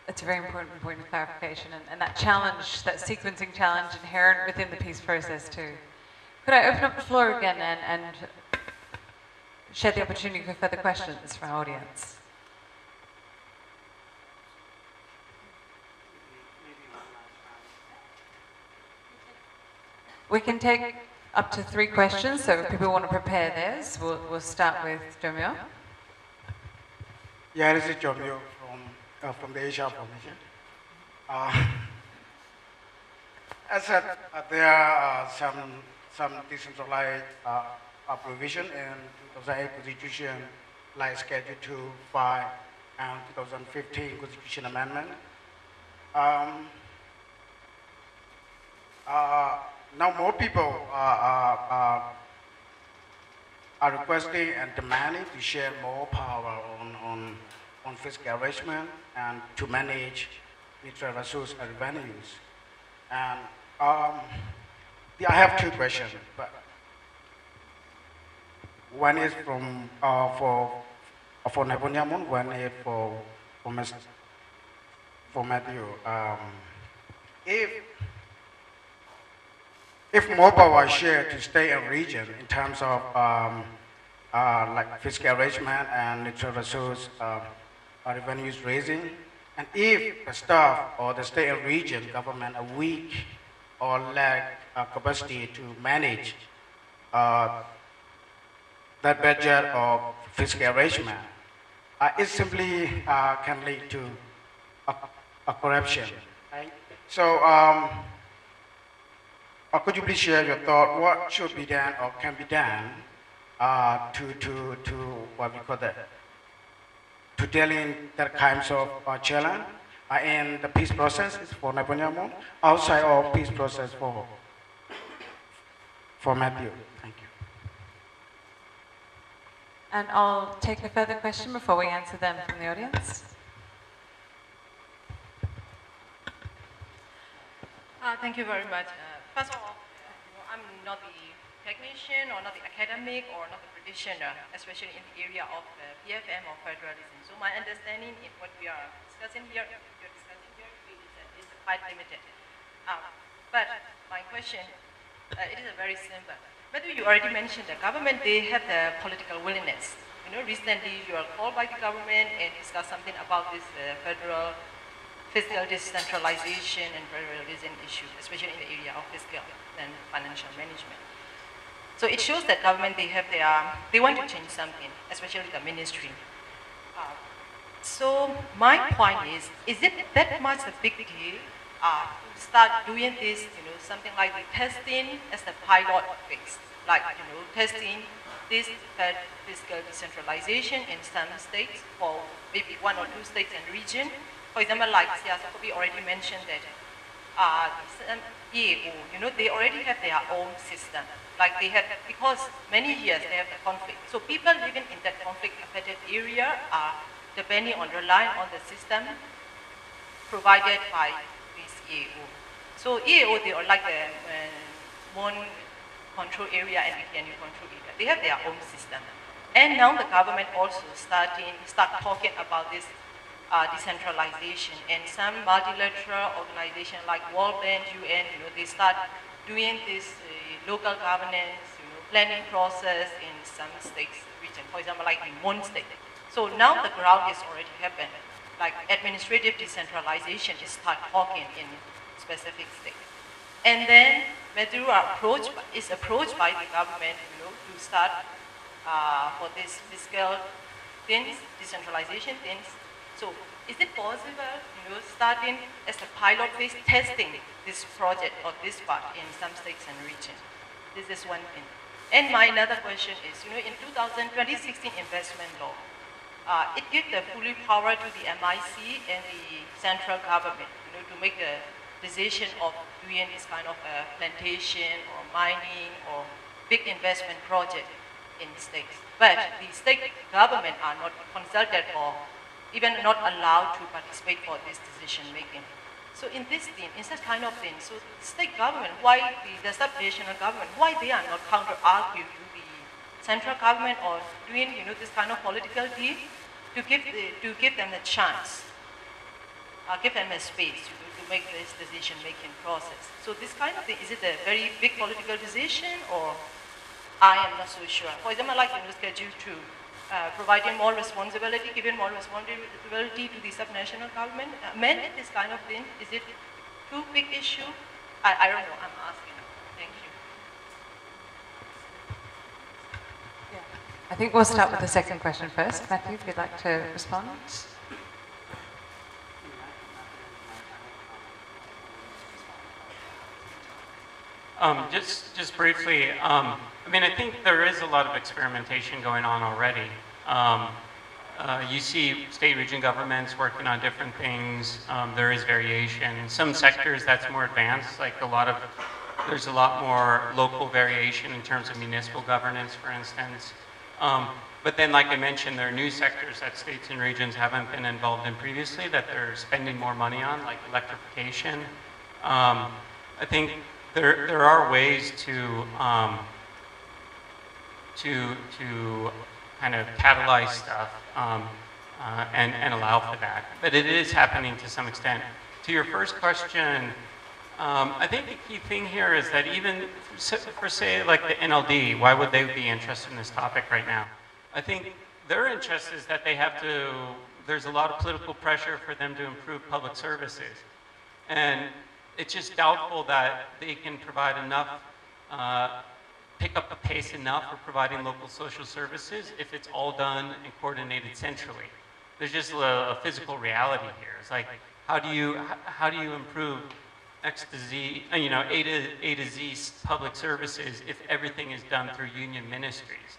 It's a very important point of clarification, and that challenge, that sequencing challenge inherent within the peace process too. Could I open up the floor again and share the opportunity for further questions from our audience? We can take up to 3 questions, so if people want to prepare theirs, we'll start with Jomyo. Yeah, this is Jomyo from the Asia Formation. As said, there are some decentralized provision in 2008 Constitution, like Schedule 2, 5, and 2015 Constitution Amendment. Now more people are requesting and demanding to share more power on fiscal arrangement and to manage natural resource and revenues. And I have 2 questions, but one is from for Nebonyamun, one is for Matthew. If more power is shared to state and region in terms of like fiscal arrangement and natural resource revenues raising, and if the staff or the state and region government are weak or lack capacity to manage that budget of fiscal arrangement, it simply can lead to a corruption. Right? So could you please share your thought? What should be done or can be done to what we call that, to deal in that kinds of challenge in the peace process for Nebonyamun, outside of peace process for Matthew? Thank you. And I'll take a further question before we answer them from the audience. Thank you very much. First of all, I'm not the technician or not the academic or not the practitioner, especially in the area of PFM or federalism. So my understanding in what we are discussing here, is quite limited. But my question, it is very simple. Matthew, you already mentioned the government, they have the political willingness. You know, recently you are called by the government and discuss something about this federal fiscal decentralization and federalism issue, especially in the area of fiscal and financial management. So it shows that government, they want to change something, especially the ministry. So my point is it that much a big deal to start doing this, you know, something like the testing as the pilot phase, like, you know, testing this fiscal decentralization in some states for maybe 1 or 2 states and region. For example, like Kapi already mentioned that EAO, you know, they already have their own system. Like they have, because many years they have the conflict. So people living in that conflict-affected area are depending on, relying on the system provided by this EAO. So EAO, they are like the one control area and BPNU control area. They have their own system. And now the government also start talking about this decentralization, and some multilateral organizations like World Bank, UN, you know, they start doing this local governance, you know, planning process in some states, region. For example, like in one state. So now the ground is already happened. Like administrative decentralization is start talking in specific states. And then Matthew is approached by the government, you know, to start for this fiscal things, decentralization things. So is it possible, you know, starting as a pilot phase, testing this project or this part in some states and regions? This is one thing. And my another question is, you know, in 2016 investment law, it gives the fully power to the MIC and the central government, you know, to make the decision of doing this kind of plantation or mining or big investment project in states. But the state government are not consulted or even not allowed to participate for this decision making. So in this thing, in such kind of thing, so state government, why the sub-national government, why they are not counter-argue to the central government or doing, you know, this kind of political deal to give them a chance, give them a space to make this decision making process. So this kind of thing, is it a very big political decision, or I am not so sure. For example, like in the Schedule 2, providing more responsibility, giving more responsibility to the sub-national government, amending this kind of thing, is it too big issue? I don't know, I'm asking. Thank you. I think we'll start with the second question first. Matthew, if you'd like to respond. Just briefly, I mean, I think there is a lot of experimentation going on already. You see state region governments working on different things. There is variation. In some sectors that's more advanced, like there's a lot more local variation in terms of municipal governance, for instance. But then, like I mentioned, there are new sectors that states and regions haven't been involved in previously that they're spending more money on, like electrification. I think there are ways to kind of catalyze stuff and allow for that. But it is happening to some extent. To your first question, I think the key thing here is that even for say like the NLD, why would they be interested in this topic right now? I think their interest is that they have to, there's a lot of political pressure for them to improve public services. And it's just doubtful that they can provide enough, pick up the pace enough for providing local social services if it's all done and coordinated centrally. There's just a physical reality here. It's like, how do you improve X to Z, you know, A to Z public services if everything is done through union ministries?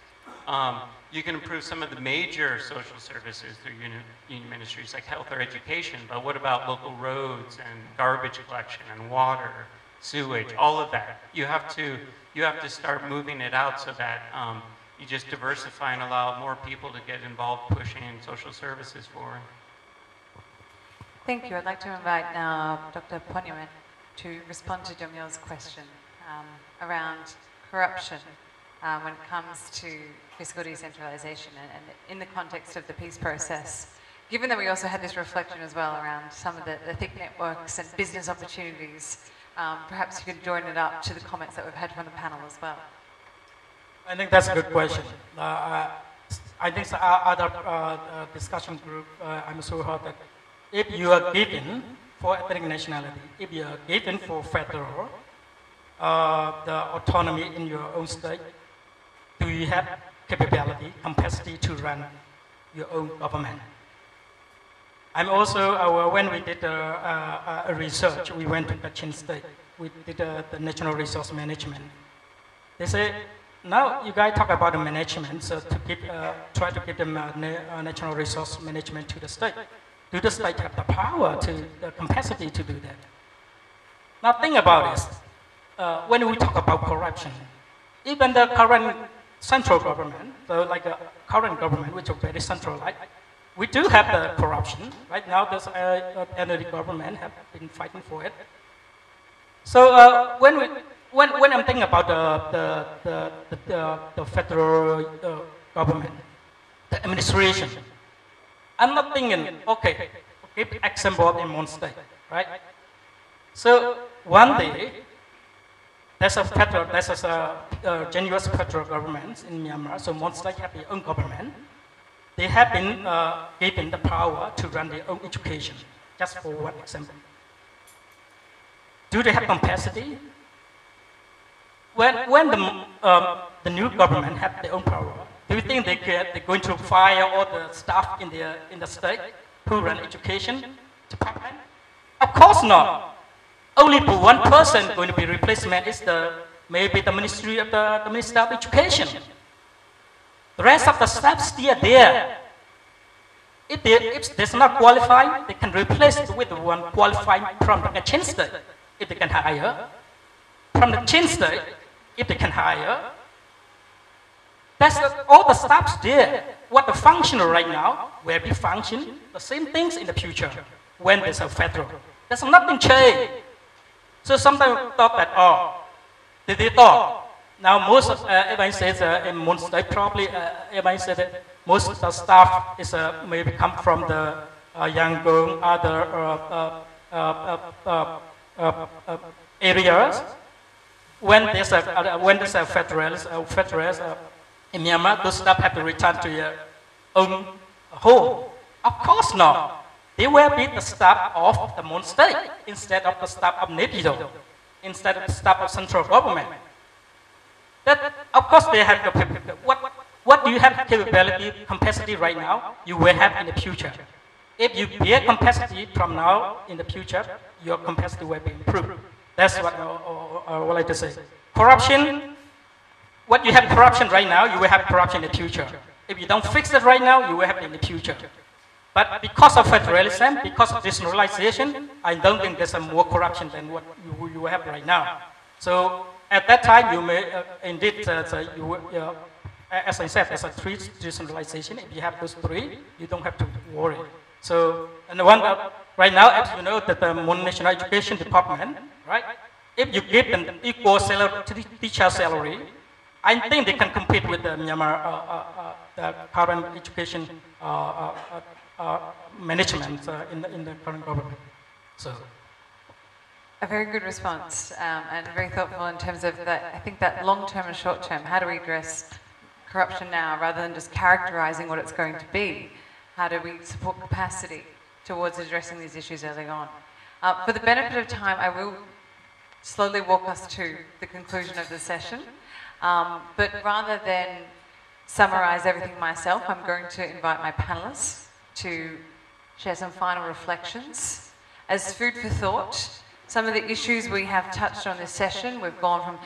You can improve some of the major social services through union ministries like health or education, but what about local roads and garbage collection and water, sewage, all of that? You have to start moving it out so that you just diversify and allow more people to get involved pushing social services forward. Thank you. I'd like to invite now Dr. Ponyaman to respond to Jamil's question around corruption when it comes to fiscal decentralization and in the context of the peace process. Given that we also had this reflection as well around some of the thick networks and business opportunities, perhaps you could join it up to the comments that we've had from the panel as well. I think that's a good question. I think the other discussion group, I'm sure that if you are given for ethnic nationality, if you are given for federal, the autonomy in your own state, do you have capability, capacity to run your own government? I'm also, when we did a research, we went to Kachin State, we did the natural resource management. They say, now you guys talk about the management, so to try to give them natural resource management to the state. Do the state have the power, the capacity to do that? Now think about this. When we talk about corruption, even the current central government, so like the current government, which is very centralized, we do have the corruption. Right now, this energy government have been fighting for it. So when I'm thinking about the federal government, the administration, I'm not thinking, okay, give example in one state, right? So one day, there's a genuine federal government in Myanmar, so one state have their own government. They have been given the power to run their own education, just for one example. Do they have capacity? When the new government have their own power, do you think they're going to fire all the staff in the state who run education department? Of course not. Only for one person going to be replacement is maybe the Ministry of the Minister of Education. The rest of the staff still there. If they're not qualified, they can replace it with one qualified from the Kachin State, if they can hire. From the Chin State, if they can hire. That's all the staffs there. What the function right now will be function, the same things in the future when there's a federal. There's nothing changed. So sometimes thought that, they thought. Now most of, everybody says in most state, probably everybody said that most of the staff is maybe come from the Yangon, other areas. When there's a federalist in Myanmar, those staff have to return to their own home. Of course not. They will be the staff of the Mon state instead of the staff of Nepido, instead of the staff of central government. That, of course, they have the what do you have capability, capacity right now, you will have in the future. If you build capacity from now in the future, your capacity will be improved. That's what I would like to say. Corruption, what you have corruption right now, you will have corruption in the future. If you don't fix it right now, you will have it in the future. But because of federalism, because of decentralization, I don't think there's more corruption than what you have right now. So at that time, you may indeed, as I said, there's a three decentralization. If you have those three, you don't have to worry. So, and the one right now, as you know, that the National Education Department, right? If you give them equal salary, teacher salary, I think they can compete with the Myanmar, the current education management in the current government. So. A very good response and very thoughtful in terms of that. I think that long-term and short-term, how do we address corruption now rather than just characterizing what it's going to be? How do we support capacity towards addressing these issues early on? For the benefit of time, I will slowly walk us to the conclusion of the session. But rather than summarize everything myself, I'm going to invite my panelists to share some final reflections. As food for thought, some of the issues we have touched on this session, we've gone from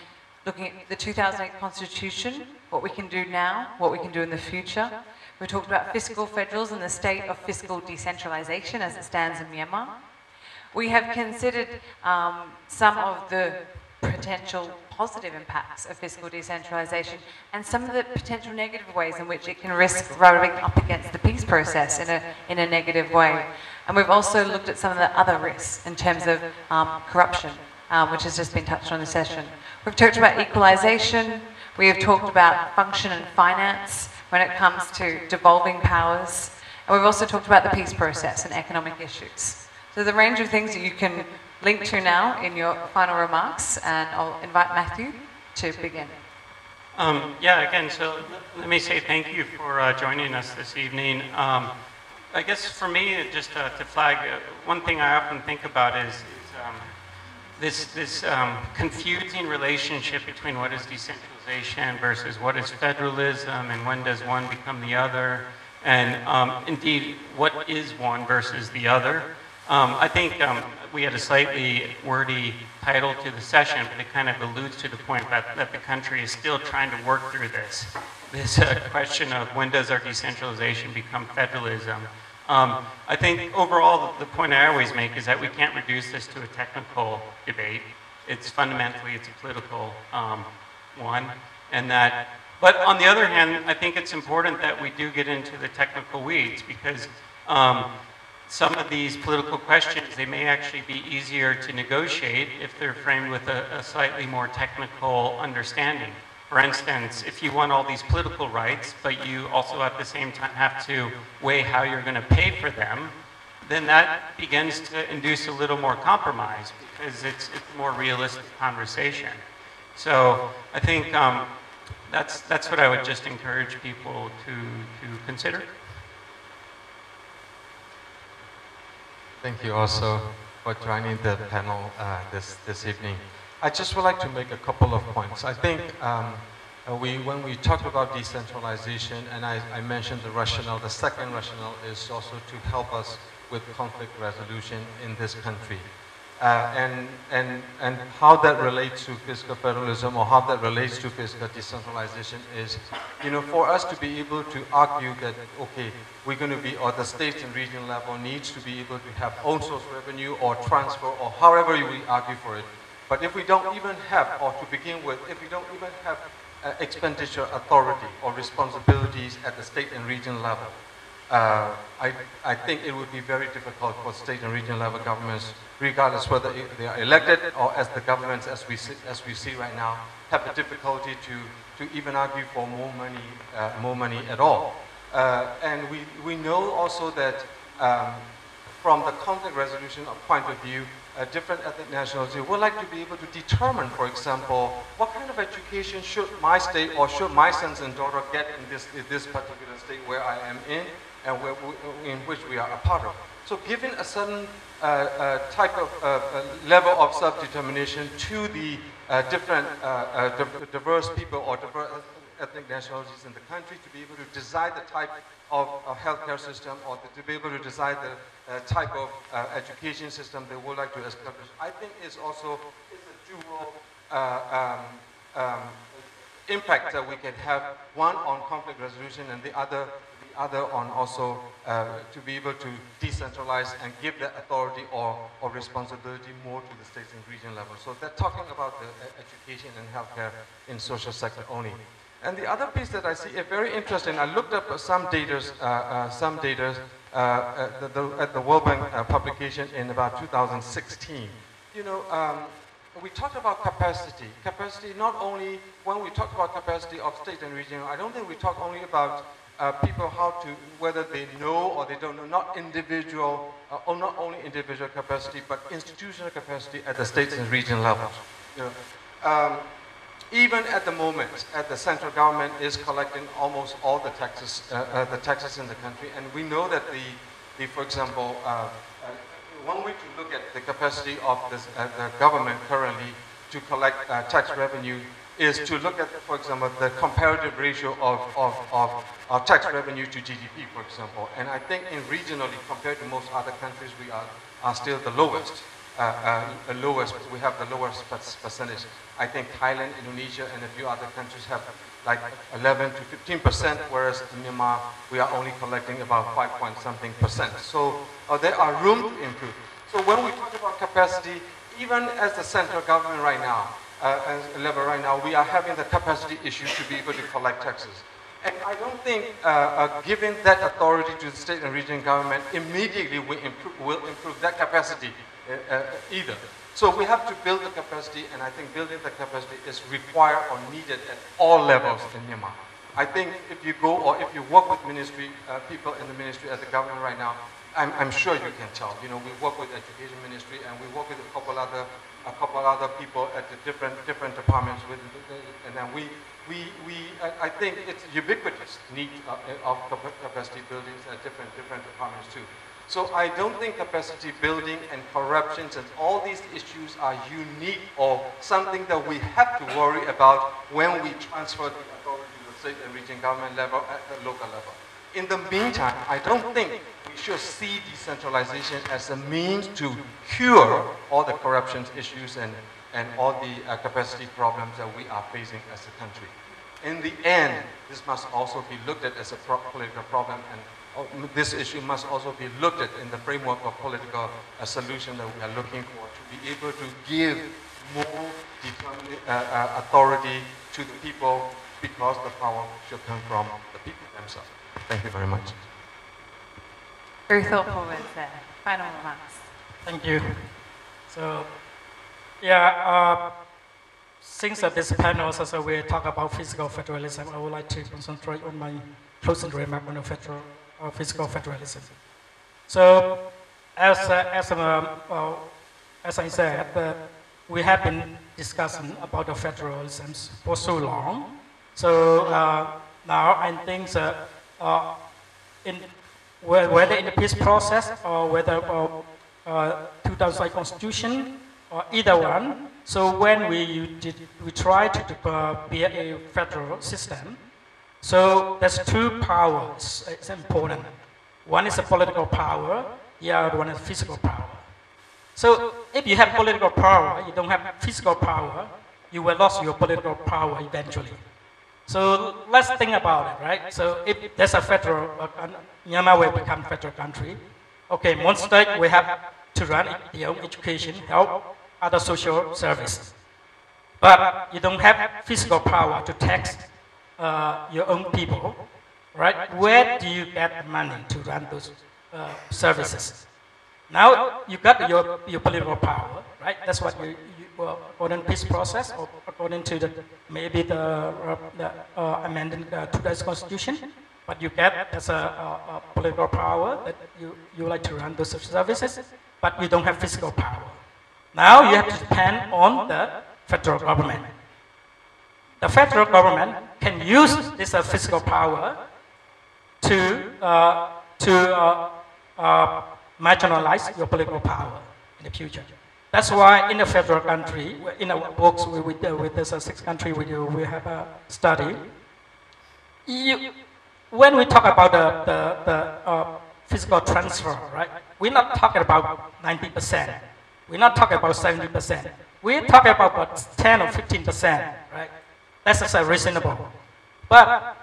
looking at the 2008 Constitution, what we can do now, what we can do in the future. We talked about fiscal federalism and the state of fiscal decentralization as it stands in Myanmar. We have considered some of the potential positive impacts of fiscal decentralization and some of the potential negative ways in which it can risk rubbing up against the peace process in a negative way. And we've also looked at some of the other risks in terms of corruption, which has just been touched on in the session. We've talked about equalization. We have talked about function and finance when it comes to devolving powers. And we've also talked about the peace process and economic issues. So the range of things that you can link to now in your final remarks, and I'll invite Matthew to begin. Yeah, again, so let me say thank you for joining us this evening. I guess for me, just to flag, one thing I often think about is this confusing relationship between what is decentralization versus what is federalism, and when does one become the other, and indeed, what is one versus the other. I think we had a slightly wordy title to the session, but it kind of alludes to the point that the country is still trying to work through this question of when does our decentralization become federalism. I think overall the point I always make is that we can't reduce this to a technical debate. It's fundamentally, it's a political one, and that, but on the other hand, I think it's important that we do get into the technical weeds, because some of these political questions, they may actually be easier to negotiate if they're framed with a slightly more technical understanding. For instance, if you want all these political rights, but you also at the same time have to weigh how you're going to pay for them, then that begins to induce a little more compromise, because it's a more realistic conversation. So I think that's what I would just encourage people to consider. Thank you also for joining the panel this evening. I just would like to make a couple of points. I think when we talk about decentralization, and I mentioned the rationale, the second rationale is also to help us with conflict resolution in this country. And how that relates to fiscal federalism, or how that relates to fiscal decentralization is, for us to be able to argue that, okay, we're going to be, or the states and regional level needs to be able to have own source revenue or transfer, or however we argue for it. But if we don't even have, or to begin with, if we don't even have expenditure authority or responsibilities at the state and regional level, I think it would be very difficult for state and regional level governments, regardless whether they are elected or as the governments as we see right now, have the difficulty to even argue for more money at all. And we know also that from the conflict resolution point of view, different ethnic nationalities would like to be able to determine, for example, what kind of education should my state or should my sons and daughters get in this particular state where I am in, and in which we are a part of. So giving a certain type of level of self-determination to the different diverse people or diverse ethnic nationalities in the country, to be able to decide the type of healthcare system, or to be able to decide the type of education system they would like to establish, I think is also a dual impact that we can have, one on conflict resolution and the other on also to be able to decentralize and give that authority or responsibility more to the states and region level. So they're talking about the education and healthcare in social sector only. And the other piece that I see is very interesting. I looked up some data at the World Bank publication in about 2016. We talked about capacity. Capacity not only, when we talk about capacity of state and regional, I don't think we talk only about people whether they know or they don't know, not individual, or not only individual capacity, but institutional capacity at the states and regional levels. Even at the moment, the central government is collecting almost all the taxes in the country, and we know that for example, one way to look at the capacity of the government currently to collect tax revenue is to look at, for example, the comparative ratio of tax revenue to GDP, for example. And I think regionally, compared to most other countries, we are still the lowest. We have the lowest percentage. I think Thailand, Indonesia, and a few other countries have like 11 to 15%, whereas in Myanmar, we are only collecting about 5-point-something%. So there are room to improve. So when we talk about capacity, even as the central government right now, we are having the capacity issue to be able to collect taxes. And I don't think giving that authority to the state and regional government immediately will improve that capacity either. So we have to build the capacity, and I think building the capacity is required or needed at all levels in Myanmar. I think if you go or if you work with ministry, people in the ministry at the government right now, I'm sure you can tell. You know, we work with Education Ministry and we work with a couple other people at the different departments. And then I think it's ubiquitous need of capacity buildings at different departments too. So I don't think capacity building and corruptions and all these issues are unique or something that we have to worry about when we transfer the authority to the state and region government level at the local level. In the meantime, I don't think we should see decentralization as a means to cure all the corruption issues and all the capacity problems that we are facing as a country. In the end, this must also be looked at as a political problem, and this issue must also be looked at in the framework of political solution that we are looking for, to be able to give more authority to the people, because the power should come from the people themselves. Thank you very much. Very thoughtful words there. Final remarks. Thank you. So, yeah, since this panel also we talk about fiscal federalism, I would like to concentrate on my closing remark on the fiscal federalism. So, as I said, we have been discussing about the federalism for so long. So now I think whether in the peace process or whether 2005 Constitution or either one. So when we try to build a federal system, so there's two powers. It's important. One is a political power. The other one is physical power. So if you have political power, you don't have physical power, you will lose your political power eventually. So let's think about it, right? So if there's a federal, Myanmar will become a federal country. Okay, one state we have to run their own education, health, other social services. But you don't have physical power to tax your own people, right? Where do you get money to run those services? Now you got your political power, right? That's what you according to peace process or according to maybe the amendment to the Constitution. But you get as a political power that you like to run those services, but you don't have physical power. Now you have to depend on the federal government. The federal government can use this physical power to marginalize your political power in the future. That's why in a federal country, in our books with this 6 country we have a study. When we talk about the physical transfer, right? We're not talking about 90%. We're not talking about 70%. We're talking about 10 or 15%, right? That's reasonable. But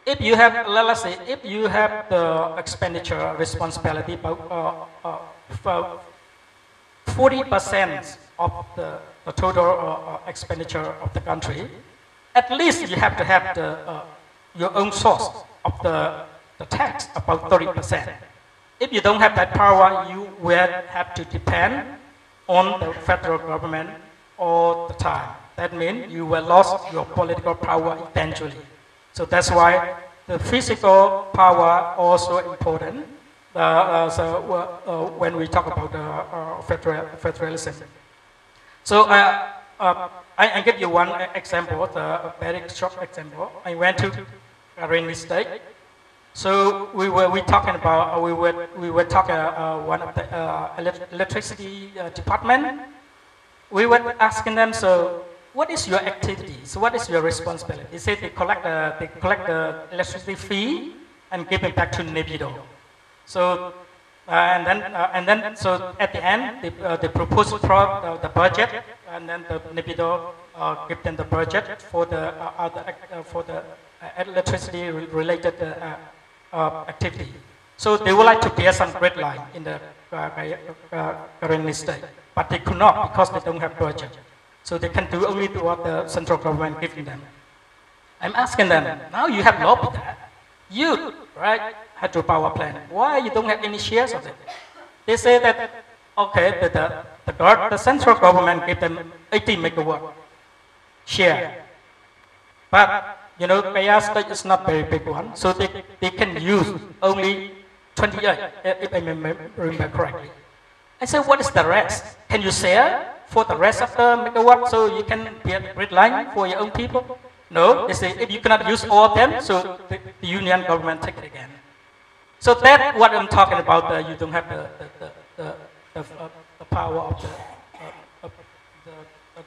if you have, let's say, if you have the expenditure responsibility about 40% of the total expenditure of the country, at least you have to have your own source of the tax, about 30%. If you don't have that power, you will have to depend on the federal government all the time. That means you will lose your political power eventually. So that's why the physical power also important. When we talk about federalism. So I give you one example, a very short example. I went to Parami State. So we were talking about one of the electricity department. We were asking them, so what is your activity? So what is your responsibility? They said they collect the electricity fee and give it back to Nebido. So and then so at the end they propose the budget, and then the Nebido give them the budget for the electricity related activity. So they would like to build some grid line in the current state, but they could not because they don't have budget. So they can do only what the central government giving them. I'm asking them, now you have lobbied that. You, right, hydropower plant. Why you don't have any shares of it? They say that, okay, the central government gave them 80 megawatt share. But, you know, Kaya state is not very big one, so they can use only 28, if I remember correctly. I said, what is the rest? Can you share for the rest of the megawatt so you can get a grid line for your own people? No, they say if you cannot use all of them, so the union government take it again. So that's what I'm talking about. You don't have the power of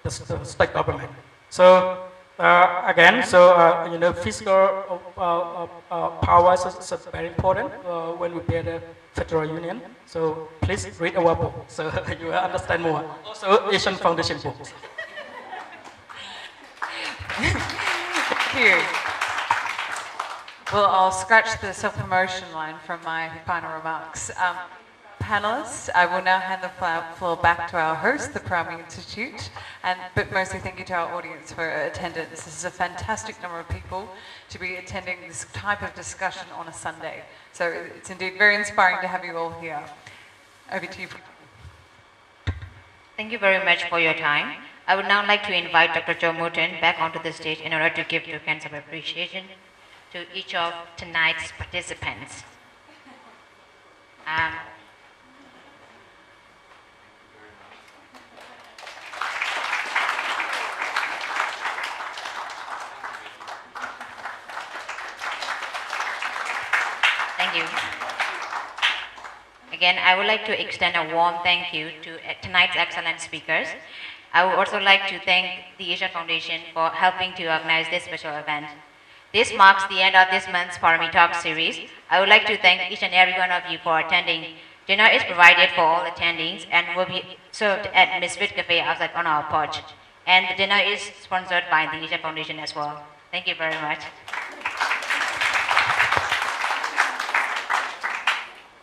the state government. So again, so you know, fiscal power is very important when we build a federal union. So please read our book, so you will understand more. Also, Asian Foundation book. Thank you. Well, I'll scratch the self-promotion line from my final remarks. Panelists, I will now hand the floor back to our host, the Parami Institute, but mostly thank you to our audience for attendance. This is a fantastic number of people to be attending this type of discussion on a Sunday. So it's indeed very inspiring to have you all here. Over to you. Thank you very much for your time. I would now like to invite Dr. Joe Morton back onto the stage in order to give tokens of appreciation to each of tonight's participants. Thank you. Again, I would like to extend a warm thank you to tonight's excellent speakers. I would also like to thank the Asia Foundation for helping to organize this special event. This marks the end of this month's Parami Talk Series. I would like to thank each and every one of you for attending. Dinner is provided for all attendees and will be served at Misfit Cafe outside on our porch. And the dinner is sponsored by the Asia Foundation as well. Thank you very much.